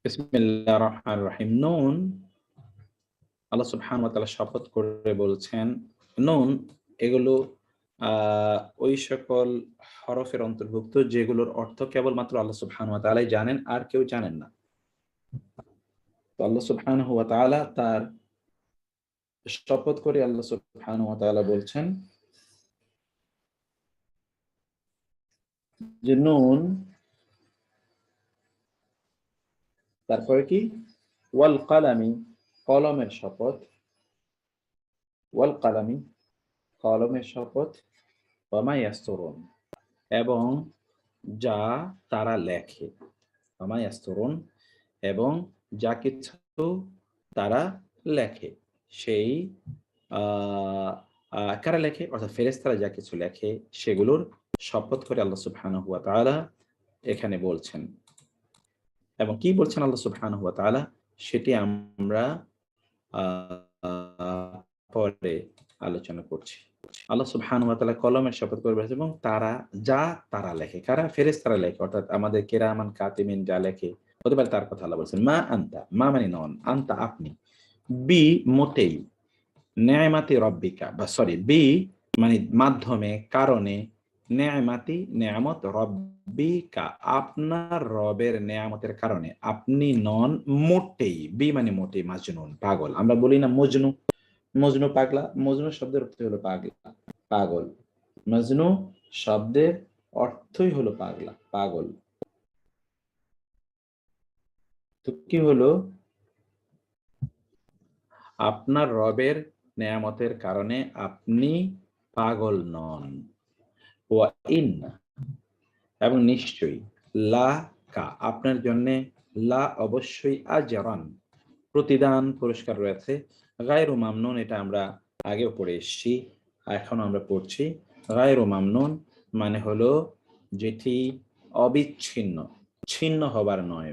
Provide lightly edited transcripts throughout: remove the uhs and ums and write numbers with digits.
বিসমিল্লাহির রহমানির রহিম। নুন, আল্লাহ সুবহানাহু ওয়া তাআলা শপথ করে বলছেন, নুন এগুলো ওই সকল হরফের অন্তর্ভুক্ত যেগুলোর অর্থ কেবলমাত্র আল্লাহ সুবহানাহু ওয়া তাআলাই জানেন, আর কেউ জানেন না। তো আল্লাহ সুবহানাহু ওয়া তাআলা তার শপথ করে আল্লাহ সুবহানাহু ওয়া তাআলা বলছেন যে নুন, তারপরে কি? ওয়াল কালামি, কলমের শপথ। ওয়াল কালামি, কলমের শপথ। ওয়া মা ইয়াসতুরুন, এবং যা তারা লেখে। ওয়া মা ইয়াসতুরুন, এবং যা কিছু তারা লেখে। সেই কারা লেখে? অর্থাৎ ফেরেশতারা যা কিছু লেখে সেগুলোর শপথ করে আল্লাহ সুবহানাহু ওয়া তাআলা এখানে বলছেন। এবং কি বলছেন আল্লাহ সুবহানাহু ওয়া তাআলা সেটি আমরা আ পরে আলোচনা করছি। আল্লাহ সুবহানাহু ওয়া তাআলা কলমের শপথ করে বলেছেন এবং তারা লেখে। কারা? ফেরেশতারা লেখে। অর্থাৎ আমাদের কিরামান কাতিমিন যা লেখে হতে পারে তার কথা আল্লাহ বলছেন। মা আনতা, মা মানে নন, আনতা আপনি, মোটেই, নেয়ামাতি রব্বিকা, বা সরি মানে মাধ্যমে, কারণে, নেয়ামাতি নেয়ামত, রব্বিকা আপনার রবের নেয়ামতের কারণে আপনি নন মোটেই, মানে মোটেই, মাজনুন পাগল। আমরা বলি না মজনু, মজনু পাগলা। মজনু শব্দের অর্থ হলো পাগলা, পাগল। মজনু শব্দের অর্থই হলো পাগলা, পাগল। তো কি হলো? আপনার রবের নেয়ামতের কারণে আপনি পাগল নন। ওয়া ইন্না, এবং নিশ্চয়ই, লা কা আপনার জন্য, লা অবশ্যই, আজরান প্রতিদান, পুরস্কার রয়েছে। গায়রু মামনুন, এটা আমরা আগেও পড়ে এসেছি, এখন আমরা পড়ছি। গায়রু মামনুন মানে হলো যেটি অবিচ্ছিন্ন, ছিন্ন হবার নয়,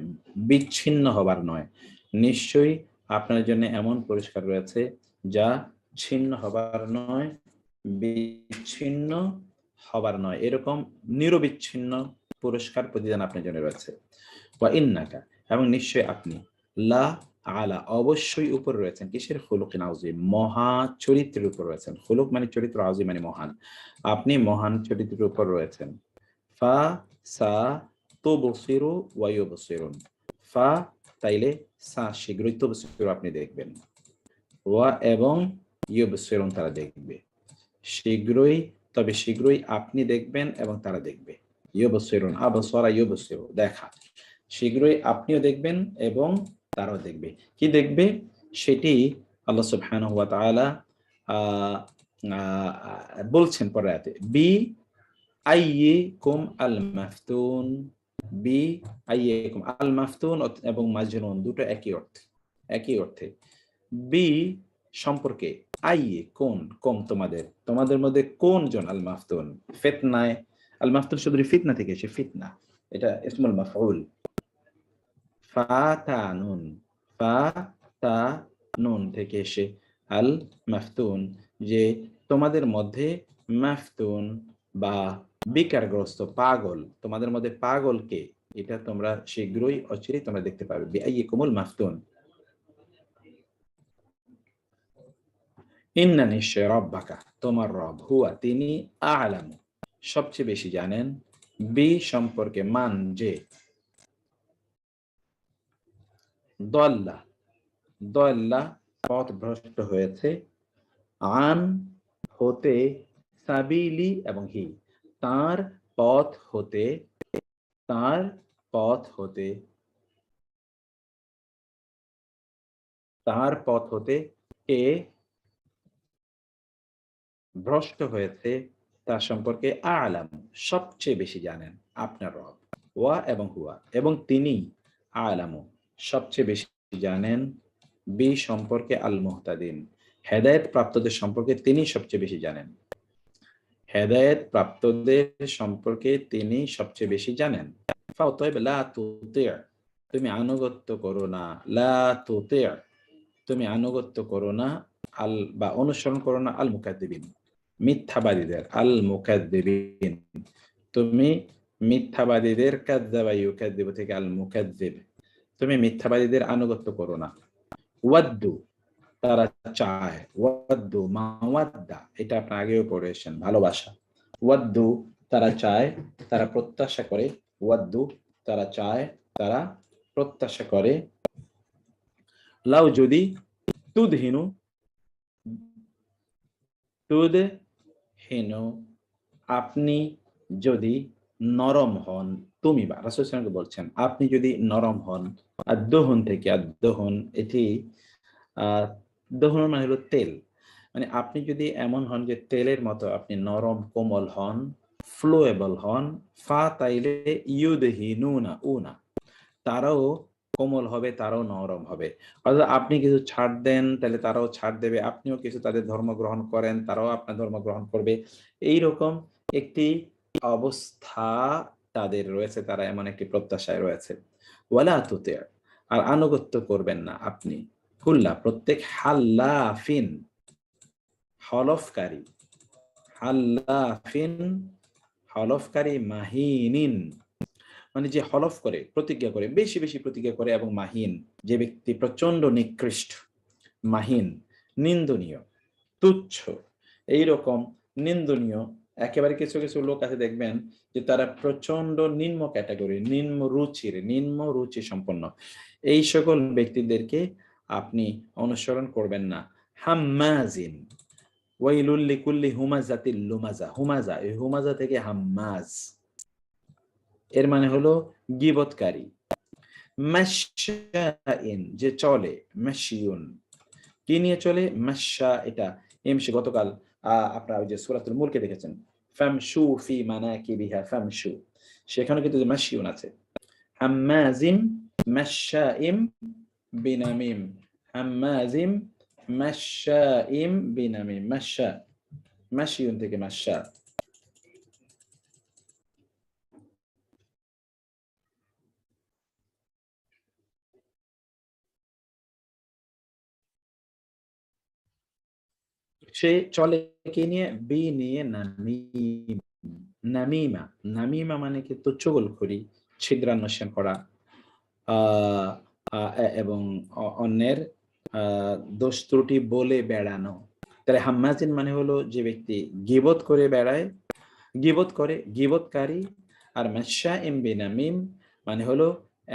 বিচ্ছিন্ন হবার নয়। নিশ্চয়ই আপনার জন্য এমন পুরস্কার রয়েছে যা ছিন্ন হবার নয়, বিচ্ছিন্ন হবার নয়, এরকম নিরবিচ্ছিন্ন পুরস্কার, প্রতিদান আপনার জন্য রয়েছে। ওয়া ইন্নাকা, এবং নিশ্চয়ই আপনি, লা আলা অবশ্যই উপর রয়েছেন, কিসের? খুলুকিন আযীম, মহা চরিত্রের উপর রয়েছেন। খুলুক মানে চরিত্র, আযীম মানে মহান। আপনি মহান চরিত্রের উপর রয়েছেন। ফা সা তুবসিরু ওয়া ইউবসিরুন, ফা তাইলে, সা শীঘ্রই, তুবসিরু আপনি দেখবেন, ওয়া এবং ইউবসিরুন তারা দেখবে। শীঘ্রই, তবে শীঘ্রই আপনি দেখবেন এবং তারা দেখবে। ইউবসিরুন, আবসারা ইউবসিরু দেখা, শীঘ্রই আপনিও দেখবেন এবং তারাও দেখবে। কি দেখবে? সেটি আল্লাহ সুবহানাহু ওয়া তাআলা আহ, আহ, বলছেন পরের আয়াতে, বি আইয়িকুম আল মাফতুন, বি আইয়িকুম আল মাফতুন এবং মাজনুন দুটো একই অর্থে, একই অর্থে। বি সম্পর্কে, আইয়ে কোন, কোন তোমাদের, তোমাদের মধ্যে কোন জন, আল মাফতুন ফিতনায়, আল মাফতুন শব্দটি ফিতনা থেকে এসে, ফিতনা এটা ইসমুল মাফউল। ফাতানুন, ফাতানুন থেকে এসে আল মাফতুন, যে তোমাদের মধ্যে মাফতুন বা বিকারগ্রস্ত, পাগল, তোমাদের মধ্যে পাগল কে, এটা তোমরা শীঘ্রই, অচিরেই তোমরা দেখতে পাবে। বিআইয়িকুমুল মাফতুন, ইন্না নিশ্চয়, রব্বাকা তোমার রব, হুয়া তিনি, আ'লামু সবচেয়ে বেশি জানেন, বি সম্পর্কে, মান যে, দল্লা, দল্লা পথ ভ্রষ্ট হয়েছে, আন হতে, সাবিলি এবং হি তার পথ হতে, তার পথ হতে, তার পথ হতে কে ভ্রষ্ট হয়েছে, তার সম্পর্কে, আ'লাম সবচেয়ে বেশি জানেন আপনার রব। ওয়া এবং হুয়া, এবং তিনি, আ'লামু সবচেয়ে বেশি জানেন, বি সম্পর্কে, আল মুহতাদিন হেদায়েত প্রাপ্তদের সম্পর্কে তিনি সবচেয়ে বেশি জানেন। হেদায়েত প্রাপ্তদের সম্পর্কে তিনি সবচেয়ে বেশি জানেন। ফাওতাইব লা তুতি', তুমি আনুগত্য করো না, লা তুতি', তুমি আনুগত্য করো না, আল বা অনুসরণ করো না, আল মুকাদ্দিবিন মিথ্যাবাদীদের, আল মুকাদ্দিবিন তুমি মিথ্যাবাদীদের, কাযযাবা ইউকাযযিবু থেকে আল মুকাযযিব তুমি মিথ্যাবাদীদের আনুগত্য করো না। ওয়াদ্দু, তারা চায়। ওয়াদ্দু মাওয়াদ্দা, এটা আপনি আগেও পড়েছেন, ভালোবাসা। ওয়াদ্দু তারা চায়, তারা প্রত্যাশা করে। ওয়াদ্দু তারা চায়, তারা প্রত্যাশা করে। লাউ যদি, তুদহিনু, তুদহিনু আপনি যদি নরম হন, তুমি বা রাসূল সাল্লাল্লাহু আলাইহি ওয়াসাল্লামকে বলছেন আপনি যদি নরম হন। আদ-দুহন থেকে, আদ-দুহন এটি দহন মানে হলো তেল, মানে আপনি যদি এমন হন যে তেলের মতো আপনি নরম কোমল হন, ফ্লোয়েবল হন, ফা তাইলে ইউদহিনুনা উনা, তারাও কোমল হবে, তারাও নরম হবে। অর্থাৎ আপনি কিছু ছাড় দেন তাহলে তারাও ছাড় দেবে, আপনিও কিছু তাদের ধর্ম গ্রহণ করেন তারাও আপনার ধর্ম গ্রহণ করবে। এইরকম একটি অবস্থা তাদের রয়েছে, তারা এমন একটি প্রত্যাশায় রয়েছে। ওয়ালা তুতি, আর আনুগত্য করবেন না আপনি, কুল্লা প্রত্যেক, হাল্লাফিন হলফকারী, হাল্লাফিন হলফকারী, মাহিনিন মানে যে হলফ করে, প্রতিজ্ঞা করে, বেশি বেশি প্রতিজ্ঞা করে, এবং মাহিন যে ব্যক্তি প্রচন্ড নিকৃষ্ট, মাহিন নিন্দনীয়, তুচ্ছ, এইরকম নিন্দনীয়। একেবারে কিছু কিছু লোক আছে দেখবেন যে তারা প্রচন্ড নিম্ন ক্যাটাগরি, নিম্ন রুচি সম্পন্ন, এই সকল ব্যক্তিদেরকে আপনি অনুসরণ করবেন না। হাম্মাজিন, ওয়াইলুল লিকুল্লি হুমাজাতিল লুমাজা, হুমাজা এই হুমাজা থেকে হাম্মাজ, এর মানে হলো গীবতকারী। মাশশাইন যে চলে, মাশিয়ুন কি নিয়ে চলে, মাশশা এটা এমশি, গতকাল আপনারা ওই যে সূরাতুল মুলকে দেখেছেন, ফামশু ফি মানাকিবিহা ফামশু, সেখানে কিন্তু যে মাশিয়ুন আছে। হাম্মাজিম মাশশাইম বিনামিম, হাম্মাজিম মাশশাইম বিনামিম, মাশশা মাশিয়ুন থেকে মাশশা। সে চলে কি নিয়ে, বি নিয়ে, নামিম, নামিমা, নামিমা মানে কিন্তু চুগলখড়ি, ছিদ্রান্বেষণ করা, আহ, এবং অন্যের দোষ ত্রুটি বলে বেড়ানো। তাহলে হাম্মাজিন মানে হলো যে ব্যক্তি গীবত করে বেড়ায়, গীবত করে, গীবতকারী। আর মাশা ইম বিনামিম মানে হলো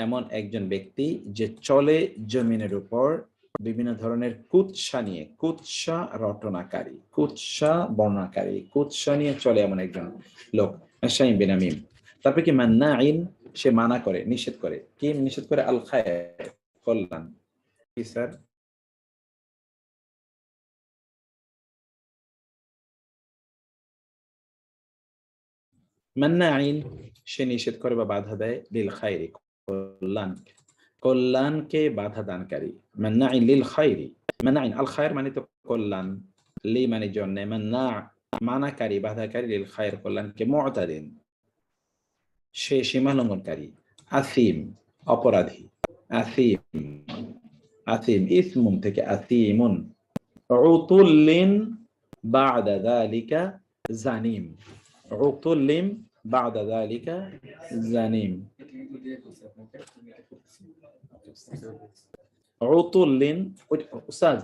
এমন একজন ব্যক্তি যে চলে জমিনের উপর বিভিন্ন ধরনের কুৎসা নিয়ে, কুৎসা রটনাকারী, কুৎসা বর্ণনাকারী, কুৎসা নিয়ে চলে এমন একজন লোক, মাশা ইম বিনামিম। তারপরে কি, মান্নাইন সে মানা করে, নিষেধ করে, কি নিষেধ করে, আল খায়র কল্যাণ। কি স্যার? মান্নাইন সে নিষেধ করে বা বাধা দেয়, লিল খায়রি কল্যাণ, কল্যাণকে বাধা দানকারী। মান্নাইন লিল খায়রি, মান্নাইন আল খায়র মানে তো কল্যাণ, লি মানে জন্য, মান্না মানাকারী, বাধাকারী, লিল খায়র কল্যাণকে, মুতাদিন সে সীমা লঙ্ঘনকারী, আসিম অপরাধী, আসিম, আসিম ইসমুম থেকে আসিমুন, উতুল্লিন বাদা যালিকা জানিম, উতুল্লিম বাদা যালিকা জানিম, উতুল্লিন উস্তাদ।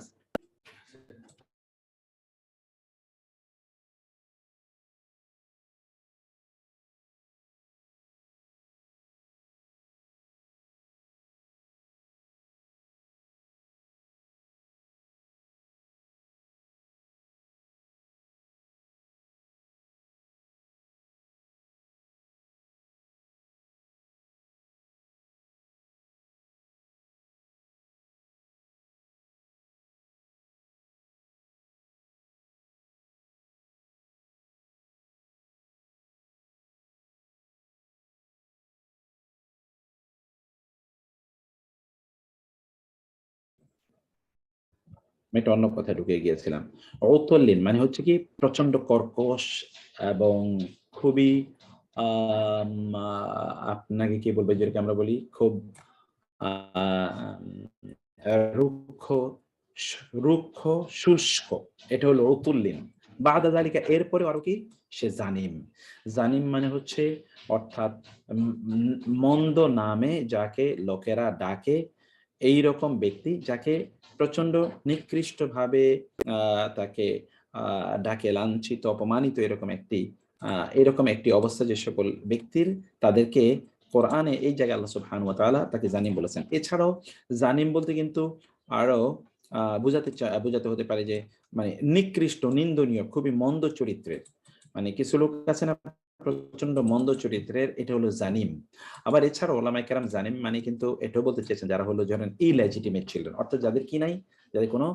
আমি একটা অন্য কথায় ঢুকে গিয়েছিলাম। ঔতল্লিন মানে হচ্ছে কি প্রচন্ড কর্কশ এবং খুবই আম, আপনাকে কি বলবো, যেটাকে আমরা বলি খুব রুক্ষ, রুক্ষ শুষ্ক, এটা হলো ঔতুল্লিন। বাদা যালিকা এরপরে আরো কি, সে জানিম। জানিম মানে হচ্ছে অর্থাৎ মন্দ নামে যাকে লোকেরা ডাকে, এই রকম ব্যক্তি যাকে প্রচন্ড নিকৃষ্টভাবে তাকে ডাকে, লাঞ্ছিত অপমানিত, এরকম একটি অবস্থা যে সকল ব্যক্তির, তাদেরকে কোরআনে এই জায়গায় আল্লাহ সুবহানাহু ওয়া তাআলা তাকে জানিম বলেছেন। এছাড়াও জানিম বলতে কিন্তু আরো বোঝাতে হতে পারে যে মানে নিকৃষ্ট, নিন্দনীয়, খুবই মন্দ চরিত্রের, মানে কিছু লোক আছে না প্রচন্ড মন্দ চরিত্রের, এটা হলো জানিম। আবার এছাড়াও ওলামায়ে কেরাম জানিম মানে কিন্তু এটাও বলতে চেয়েছেন যারা হলো ধরেন ইলেজিটিমেট চিলড্রেন, অর্থাৎ যাদের কি নাই, যাদের কোনো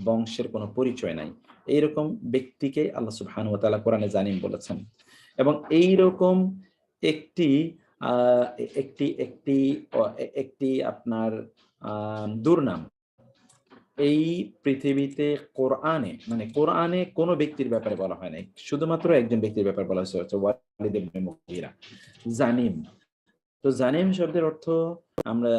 বংশের কোনো পরিচয় নাই, এইরকম ব্যক্তিকে আল্লাহ সুবহানাহু ওয়া তাআলা কোরআনে জানিম বলেছেন। এবং এইরকম একটি একটি একটি একটি আপনার দুর্নাম এই পৃথিবীতে কোরআনে কোনো ব্যক্তির ব্যাপারে বলা হয় নাই, শুধুমাত্র একজন ব্যক্তির ব্যাপারে বলা হয়েছে, ওয়ালিদ ইবনে মুগীরা, জানিম। তো জানিম শব্দের অর্থ আমরা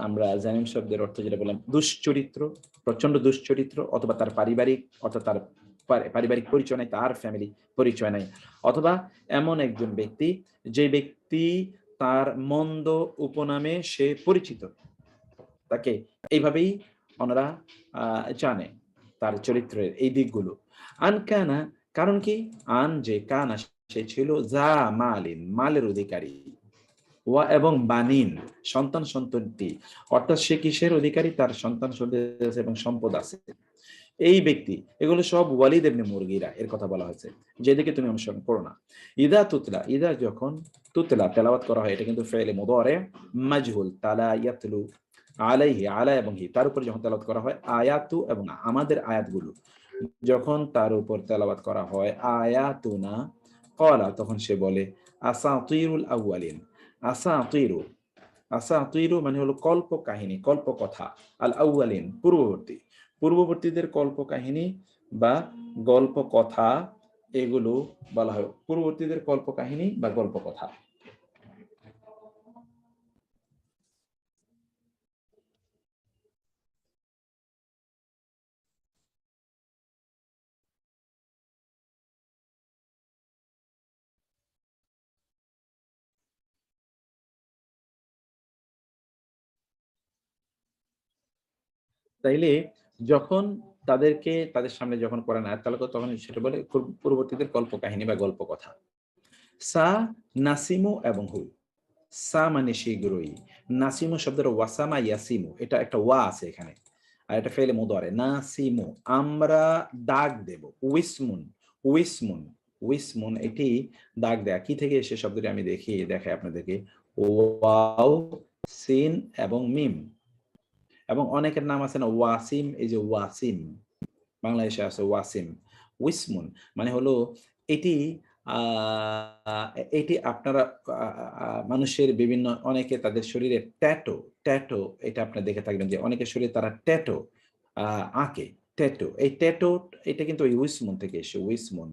আমরা জানিম শব্দের অর্থ যেটা বললাম, দুশ্চরিত্র, প্রচন্ড দুশ্চরিত্র, অথবা তার পারিবারিক, অর্থাৎ তার পারিবারিক পরিচয় নাই, তার ফ্যামিলি পরিচয় নাই, অথবা এমন একজন ব্যক্তি যে ব্যক্তি তার মন্দ উপনামে সে পরিচিত, তাকে এইভাবেই ওনারা জানে তার চরিত্রের এই দিকগুলো। আনকানা, কারণ কি, আন যে কানা সে ছিল, যা মালিন মালের অধিকারী, ওয়া এবং বানিন সন্তান সন্ততি, অর্থাৎ সে কিসের অধিকারী, তার সন্তান সন্ততি আছে এবং সম্পদ আছে। এই ব্যক্তি, এগুলো সব ওয়ালিদ ইবনে মুগীরা এর কথা বলা হয়েছে, যেদিকে তুমি অনুসরণ করো না। ইদা তুতলা, ইদা যখন, তুতলা তেলাওয়াত করা হয়, এটা কিন্তু ফেলে মুদারে মাজহুল, তালা ইয়াতলু, আলাইহি আলা এবং হি, তার উপর যখন তেলাওয়াত করা হয়, আয়াতু এবং আমাদের আয়াতগুলো যখন তার উপর তেলাওয়াত করা হয়, আয়াতুনা ক্বালা, তখন সে বলে আসাতিরুল আউয়ালিন। আসাতিরু, আসাতিরু মানে হলো কল্প কাহিনী, কল্প কথা, আল আউয়ালিন পূর্ববর্তীদের কল্প কাহিনী বা গল্প কথা, এগুলো বলা হয় পূর্ববর্তীদের কল্প কাহিনী বা গল্প কথা। তাইলে যখন তাদের সামনে যখন কোরআন আয়াত তালাক, তখন সেটা বলে পূর্ববর্তীদের কল্প কাহিনী বা গল্প কথা। সা, নাসিমু এবং হু, সা মানে শীঘ্রই, নাসিমু শব্দের ওয়াসামা ইয়াসিমু, এটা একটা ওয়া আছে এখানে, আর এটা ফেলে মুদারে, নাসিমু আমরা দাগ দেব, উইসমুন, উইসমুন, উইসমুন এটি দাগ দেয়া, কি থেকে এসে শব্দটি আমি দেখাই আপনাদেরকে, ওয়াও, সিন এবং মিম, এবং অনেকের নাম আছে না ওয়াসিম, এই যে ওয়াসিম, বাংলাদেশে আছে ওয়াসিম। উইসমুন মানে হলো এটি এটি আপনারা মানুষের বিভিন্ন, অনেকে তাদের শরীরে ট্যাটো, ট্যাটো এটা আপনারা দেখে থাকবেন যে অনেকের শরীরে তারা ট্যাটো আঁকে, ট্যাটো, এই ট্যাটো এটা কিন্তু ওই উইসমুন থেকে এসে, উইসমুন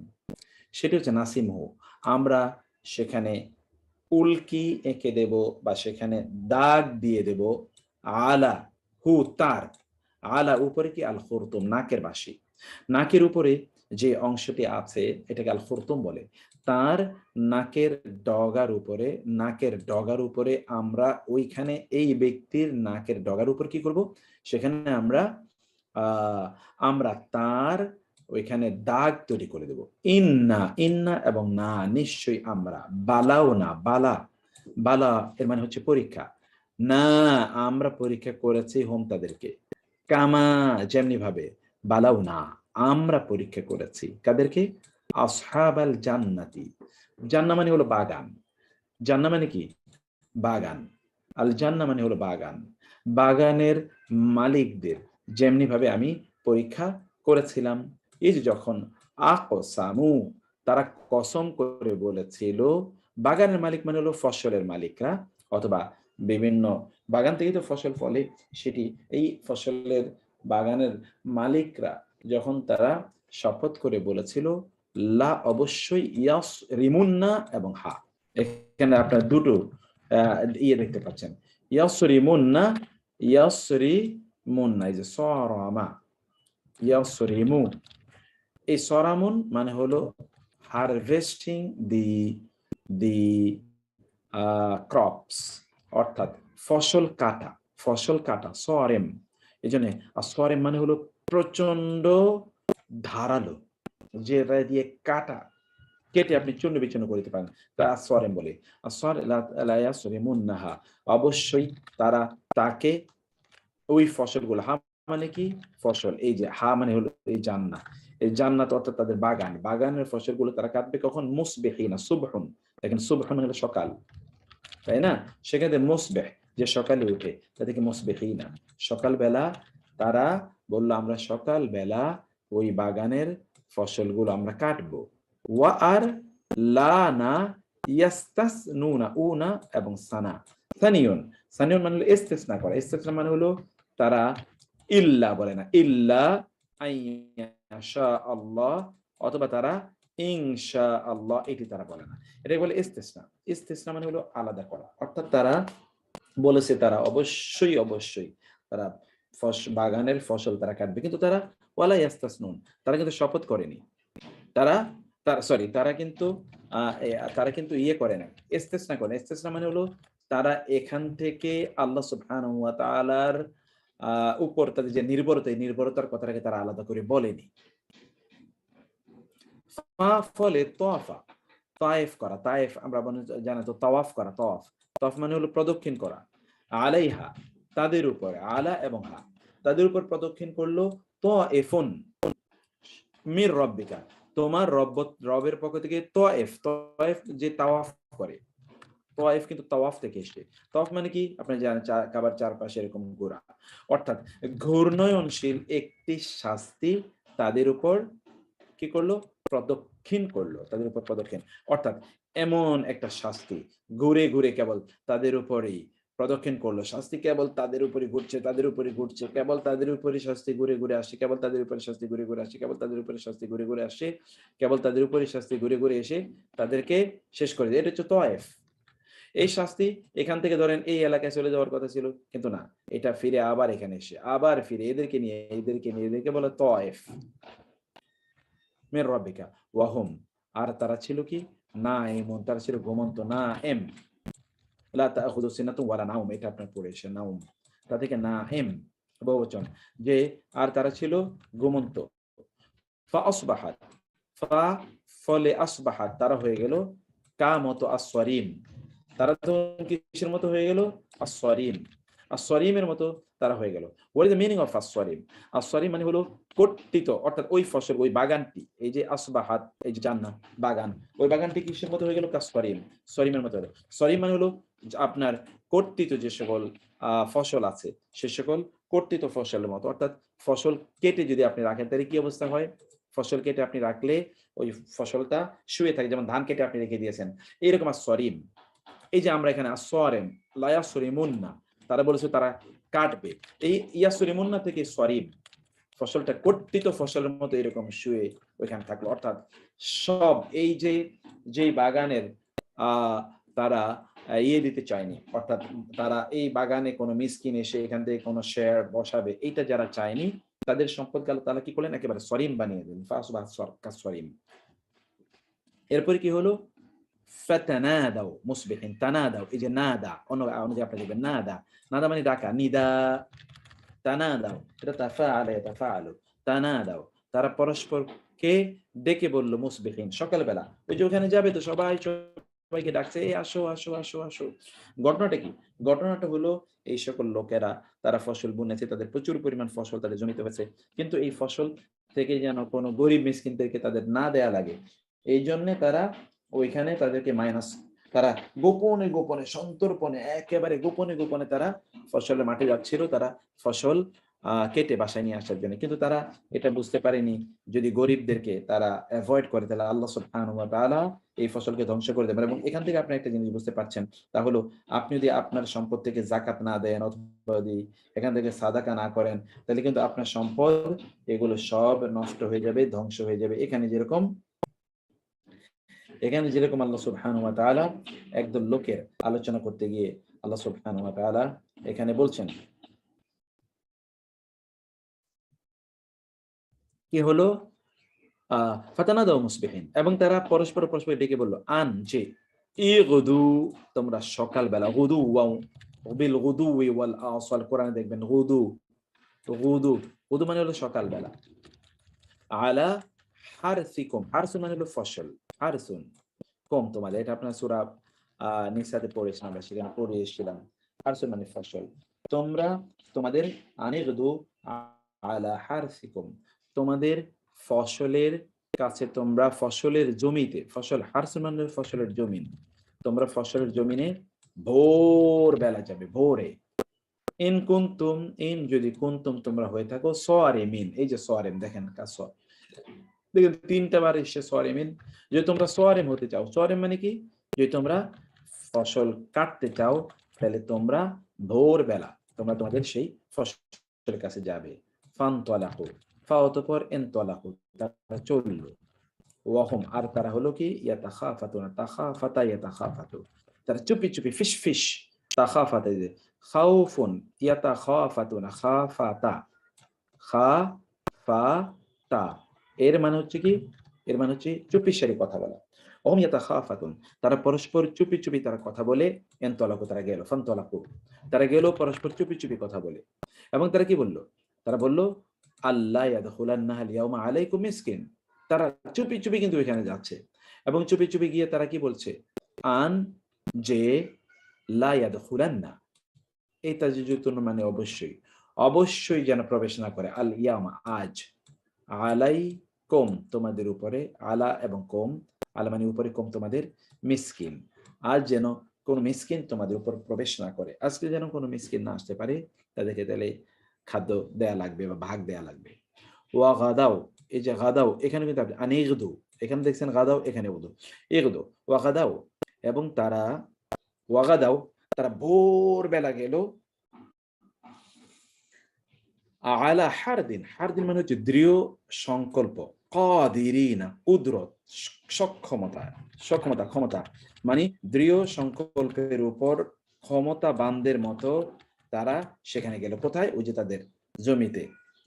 সেটি হচ্ছে নাসিমহু, আমরা সেখানে উল্কি এঁকে দেব বা সেখানে দাগ দিয়ে দেব, আলা হু তার, আলা উপরে কি, আল খুরতুম নাকের বাসি, নাকের উপরে যে অংশটি আছে এটাকে আল খুরতুম বলে, তার নাকের ডগার উপরে, নাকের ডগার উপরে আমরা ওইখানে এই ব্যক্তির নাকের ডগার উপর কি করব, সেখানে আমরা আমরা তার ওইখানে দাগ তৈরি করে দেব। ইন্না, ইন্না এবং না নিশ্চয়ই আমরা, বালাও না, বালা, বালা এর মানে হচ্ছে পরীক্ষা, না আমরা পরীক্ষা করেছি হোম তাদেরকে, কামা যেমনি ভাবে, বালাও না আমরা পরীক্ষা করেছি কাদেরকে, আসহাবাল জান্নাতি, জান্নাত মানে হলো বাগান, জান্নাত মানে কি, বাগান, আল জান্নাত মানে হলো বাগান, বাগানের মালিকদের যেমনি ভাবে আমি পরীক্ষা করেছিলাম। এই যে যখন আকসামু, তারা কসম করে বলেছিল, বাগানের মালিক মানে হলো ফসলের মালিকরা, অথবা বিভিন্ন বাগান থেকে তো ফসল ফলে, সেটি এই ফসলের বাগানের মালিকরা যখন তারা শপথ করে বলেছিল, লা অবশ্যই, ইয়াস রিমুন্না এবং হা, এখানে আপনার দুটো দেখতে পাচ্ছেন, ইয়াসরিমুন্না, ইয়াসরিমুন্না, এই যে সরামা, ইয়াসরিমু, এই সরামুন মানে হলো হারভেস্টিং দি ক্রপস, অর্থাৎ ফসল কাটা সরেম। এই জন্য সরেম মানে হলো প্রচন্ড ধারালো, যেটা দিয়ে কেটে আপনি চূর্ণ বিচূর্ণ করতে পারেন, তা সরেম বলে। অবশ্যই তারা তাকে ওই ফসলগুলো, হা মানে কি ফসল, এই যে হা মানে হলো এই জান্নাত, এই জান্নাত অর্থাৎ তাদের বাগানের ফসলগুলো তারা কাটবে কখন? মুসবিহিনা, সুবহুন। দেখেন সুবহুন হলো সকাল, তাই না? সেখানে মুসবিহ যে সকালে উঠে, তাদেরকে মুসবিহিনা, সকালবেলা তারা বললো আমরা সকালবেলা ওই বাগানের ফসলগুলো আমরা কাটবো। ওয়া আর লানা ইয়াস্তাসনুনা, উনা এবং সানা। সানিয়ন, সানিয়ন মানে হলো ইস্তেসনা করা, ইস্তেসনা মানে হলো তারা ইল্লা বলে না, ইল্লা আইয়াশা আল্লাহ, অথবা তারা ইনশা আল্লাহ, এটি তারা বলে না, এটাই বলে ইস্তেসনা। ইস্তেসনা মানে হলো আলাদা করা, অর্থাৎ তারা বলেছে তারা অবশ্যই তারা বাগানের ফসল তারা কাটবে, কিন্তু তারা ওয়ালা ইয়াস্তাসনুন, তারা কিন্তু শপথ করেনি, তারা তারা কিন্তু তারা কিন্তু ইয়ে করে না, ইস্তেসনা করে। ইস্তেসনা মানে হলো তারা এখান থেকে আল্লাহ সুবহানাহু ওয়া তাআলার উপর তাদের যে নির্ভরতা, এই নির্ভরতার কথাটাকে তারা আলাদা করে বলেনি। ফলে তায়েফ করা, তায়েফ আমরা জানি তো তাওয়াফ করা, তাওয়াফ মানে হলো প্রদক্ষিণ করা, আলাইহা তাদের উপর, আলা এবং হা তাদের উপর প্রদক্ষিণ করলো, তায়েফুন মির রব্বিকা তোমার রবের পক্ষ থেকে। তায়েফ যে তাওয়াফ করে, তাওয়াফ কিন্তু তাওয়াফ থেকে এসেছে। তাওয়াফ মানে কি আপনি জানেন, কাবার চারপাশে এরকম ঘোরা, অর্থাৎ ঘূর্ণয়নশীল একটি শাস্তি তাদের উপর কি করলো? প্রদক্ষিণ করলো, তাদের উপর প্রদক্ষিণ, অর্থাৎ এমন একটা শাস্তি ঘুরে ঘুরে কেবল তাদের উপরেই প্রদক্ষিণ করলো, শাস্তি কেবল তাদের উপরে ঘুরছে, কেবল তাদের উপরে শাস্তি ঘুরে ঘুরে আসে, কেবল তাদের উপরে শাস্তি ঘুরে ঘুরে আসে, কেবল তাদের উপরে শাস্তি ঘুরে ঘুরে আসে, কেবল তাদের উপরে শাস্তি ঘুরে ঘুরে এসে তাদেরকে শেষ করে দেয়। এটা হচ্ছে তায়েফ। এই শাস্তি এখান থেকে ধরেন এই এলাকায় চলে যাওয়ার কথা ছিল, কিন্তু না, এটা ফিরে আবার এখানে এসে আবার ফিরে এদেরকে নিয়ে এদেরকে বলে তায়েফ মির রাব্বিকা ওয়াহুম, আর তারা ছিল কি? না এমন, তারা ছিল ঘুমন্ত, না এম, লা তাখুযু সিনাতুন ওয়ালা নাওম, এটা আপনার পড়েছে নাওম, তা থেকে না এম বহুবচন, যে আর তারা ছিল ঘুমন্ত। ফা আসবাহাত, ফা ফলে আসবাহাত তারা হয়ে গেল কা মতো আসওয়ারিম, তারা তো কিসের মতো হয়ে গেল? আসওয়ারিম, আসওয়ারিমের মতো তারা হয়ে গেল। What is the meaning of আসওয়ারিম? আসওয়ারিম মানে হলো কর্তৃত, অর্থাৎ ওই ফসল, ওই বাগানটি, এই যে আসবাহাত, এই যে জান্নাত বাগান, ওই বাগানটি কিসের মতো হয়ে গেল? কাসওয়ারিম, সরিমের মতো হলো। সরিম মানে হলো আপনার কর্তৃত যে সকল ফসল আছে, সে সকল কর্তৃত ফসলের মতো, অর্থাৎ ফসল কেটে যদি আপনি রাখেন তাহলে কি অবস্থা হয়? ফসল কেটে আপনি রাখলে ওই ফসলটা শুয়ে থাকে, যেমন ধান কেটে আপনি রেখে দিয়েছেন, এইরকম আসওয়ারিম। এই যে আমরা এখানে আসওয়ারিম লায়াসরিমুন্না, তারা বলেছে তারা কাটবে, এই ইয়াসরিমুন্না থেকে সরিম, ফসলটা কর্তৃত ফসলের মতো এরকম শুয়ে ওইখানে থাকলো, অর্থাৎ সব এই যে যেই বাগানের তারা ইয়ে দিতে চায়নি, অর্থাৎ তারা এই বাগানে কোনো মিসকিন এসে এখান থেকে কোনো শেয়ার বসাবে, এইটা যারা চায়নি, তাদের সম্পদ গেল, তারা কি করলেন? একেবারে সরিম বানিয়ে দিলেন, ফাসবাহ কাসরিম। এরপরে কি হলো? ফাতানাদাও মুসবিহিন, তানাদাও, এই যে নাদা, অন্য যে আপনি দেখবেন নাদা, নাদা মানে ডাকা, নিদা, তানাদাও এটা তাফাআলা ইয়াতাফাআলু, তানাদাও তারা পরস্পরকে ডেকে বলল, মুসবিহিন সকালবেলা, ওই যে ওখানে যাবে তো সবাইকে ডাকছে, এই আসো আসো আসো আসো। ঘটনাটা কি? ঘটনাটা হলো এই সকল লোকেরা তারা ফসল বুনেছে, তাদের প্রচুর পরিমাণ ফসল তাদের জমিতে হয়েছে, কিন্তু এই ফসল থেকে যেন কোনো গরিব মিসকিনদেরকে তাদের না দেয়া লাগে, এই জন্য তারা ওইখানে তাদেরকে মাইনাস, তারা গোপনে সন্তর্পণে একেবারে গোপনে তারা ফসলের মাঠে যাচ্ছিল, তারা ফসল কেটে বাসায় নিয়ে আসার জন্য, কিন্তু তারা এটা বুঝতে পারেনি যদি গরিবদেরকে তারা অ্যাভয়েড করে তাহলে আল্লাহ সুবহানাহু ওয়া তাআলা এই ফসলকে ধ্বংস করে দেবেন। এবং এখান থেকে আপনি একটা জিনিস বুঝতে পারছেন, তা হলো আপনি যদি আপনার সম্পদ থেকে যাকাত না দেন, অথবা যদি এখান থেকে সাদাকা না করেন, তাহলে কিন্তু আপনার সম্পদ এগুলো সব নষ্ট হয়ে যাবে, ধ্বংস হয়ে যাবে। এখানে যেরকম আল্লাহ সুবহানাহু ওয়া তাআলা একদল লোকের আলোচনা করতে গিয়ে আল্লাহ সুবহানাহু ওয়া তাআলা এখানে বলছেন কি হলো? ফাতানাদাউ মুসবিহিন, এবং তারা পরস্পর পরস্পর ডেকে বলল আন যে ইগদু, তোমরা সকালবেলা, গুদু ওয়াও বিল গুদুই ওয়াল আসাল, কোরআনে দেখবেন গুদু, গুদু, গুদু মানে হলো সকালবেলা, আলা হারসিকুম, হারসুন মানে হলো ফসল, হারসুন কম তোমাদের, এটা আপনার সূরা নিসাতে পড়েছিলাম, আমরা সেখানে পড়ে এসেছিলাম। হারসুন মানে ফসল, তোমরা তোমাদের আনিগদু আলা হারসিকুম, তোমাদের ফসলের কাছে, তোমরা ফসলের জমিতে, ফসল হারসুন মানে ফসলের জমিন, তোমরা ফসলের জমিনে ভোর বেলা যাবে, ভোরে। ইন কুনতুম, ইন যদি কুনতুম তোমরা হয়ে থাকো, সারিমিন, এই যে সারিম দেখেন কাজ, দেখেন 3টা বার এসে সারিমিন, যে তোমরা সারিম হতে চাও, সারিম মানে কি, যে তোমরা ফসল কাটতে চাও, তাহলে তোমরা ভোর বেলা তোমরা তোমাদের সেই ফসলের কাছে যাবে। ফানতালাকু, ফা অতঃপর ইনতালাকু, তারা চলল, ওয়াহুম আর তারা হলো কি, ইয়াতাখাফাতুনা, তাখাফাতা ইয়াতাখাফাতু, তারা চুপি চুপি ফিস ফিস, তাখাফাতা যে খাউফুন, ইয়াতাখাফাতুনা, খাফাতা, খাফাতা, এর মানে হচ্ছে কি, এর মানে হচ্ছে চুপিসারে কথা বলা। ওহুম ইয়াতাখাফাতুন, তারা পরস্পর চুপি চুপি তারা কথা বলে, ইনতালাকু তারা গেল, ফানতালাকু তারা গেল পরস্পর চুপি চুপি কথা বলে। এবং তারা কি বলল, তারা বলল আল্লাহ ইয়াদখুলান্নাহা আল-ইয়াওমা আলাইকুম মিসকিন, তারা চুপি চুপি কিন্তু এখানে যাচ্ছে, এবং চুপি চুপি গিয়ে তারা কি বলছে, আন যে লা ইয়াদখুলান্না, এই তাজিজুতুন মানে অবশ্যই, অবশ্যই যেন প্রবেশ না করে, আল ইয়ামা আজ, আলাইকুম তোমাদের উপরে, আলা এবং কোম, আলা মানে উপরে, কোম তোমাদের, মিসকিন আজ যেন কোন মিসকিন তোমাদের উপর প্রবেশ না করে, আজকে যেন কোনো মিসকিন না আসতে পারে, তাদেরকে তাহলে খাদ্য দেয়া লাগবে বা ভাগ দেয়া লাগবে। ওয়া গাদাও, এই যে গাদাও এখানে কিন্তু আপনি আনিগদু, এখানে দেখছেন গাদাও, এখানে উদু, ইগদু ওয়া গাদাও, এবং তারা, ওয়া গাদাও তারা ভোর বেলা গেল, আলা হারদিন, হারদিন মানে হচ্ছে দৃঢ় সংকল্প, কাদিরিনা কুদরত, সক্ষমতা, সক্ষমতা ক্ষমতা, মানে দৃঢ় সংকল্পের উপর ক্ষমতাবানদের মতো তারা সেখানে গেল, কোথায়, ওই যে তাদের জমিতে,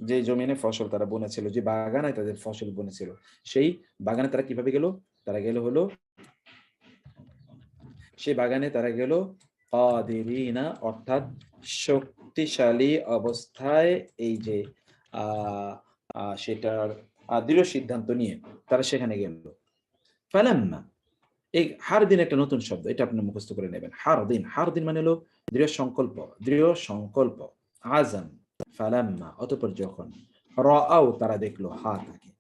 যে জমিনে ফসল তারা বুনেছিল, যে বাগানে তাদের ফসল বুনেছিল, সেই বাগানে তারা কিভাবে গেল, তারা গেল হলো, সেই বাগানে তারা গেল কাদিরিনা, অর্থাৎ শক্তিশালী অবস্থায়, এই যে সেটার দৃঢ় সিদ্ধান্ত নিয়ে তারা সেখানে গেল। ফালাম্মা, এই হার দিন একটা নতুন শব্দ, এটা আপনি মুখস্থ করে নেবেন। হার দিন, হার দিন মানে হলো দৃঢ় সংকল্প, দৃঢ় সংকল্প, আজাম। ফালাম্মা অতঃপর যখন, রাআও তারা দেখলো, হা তাকে,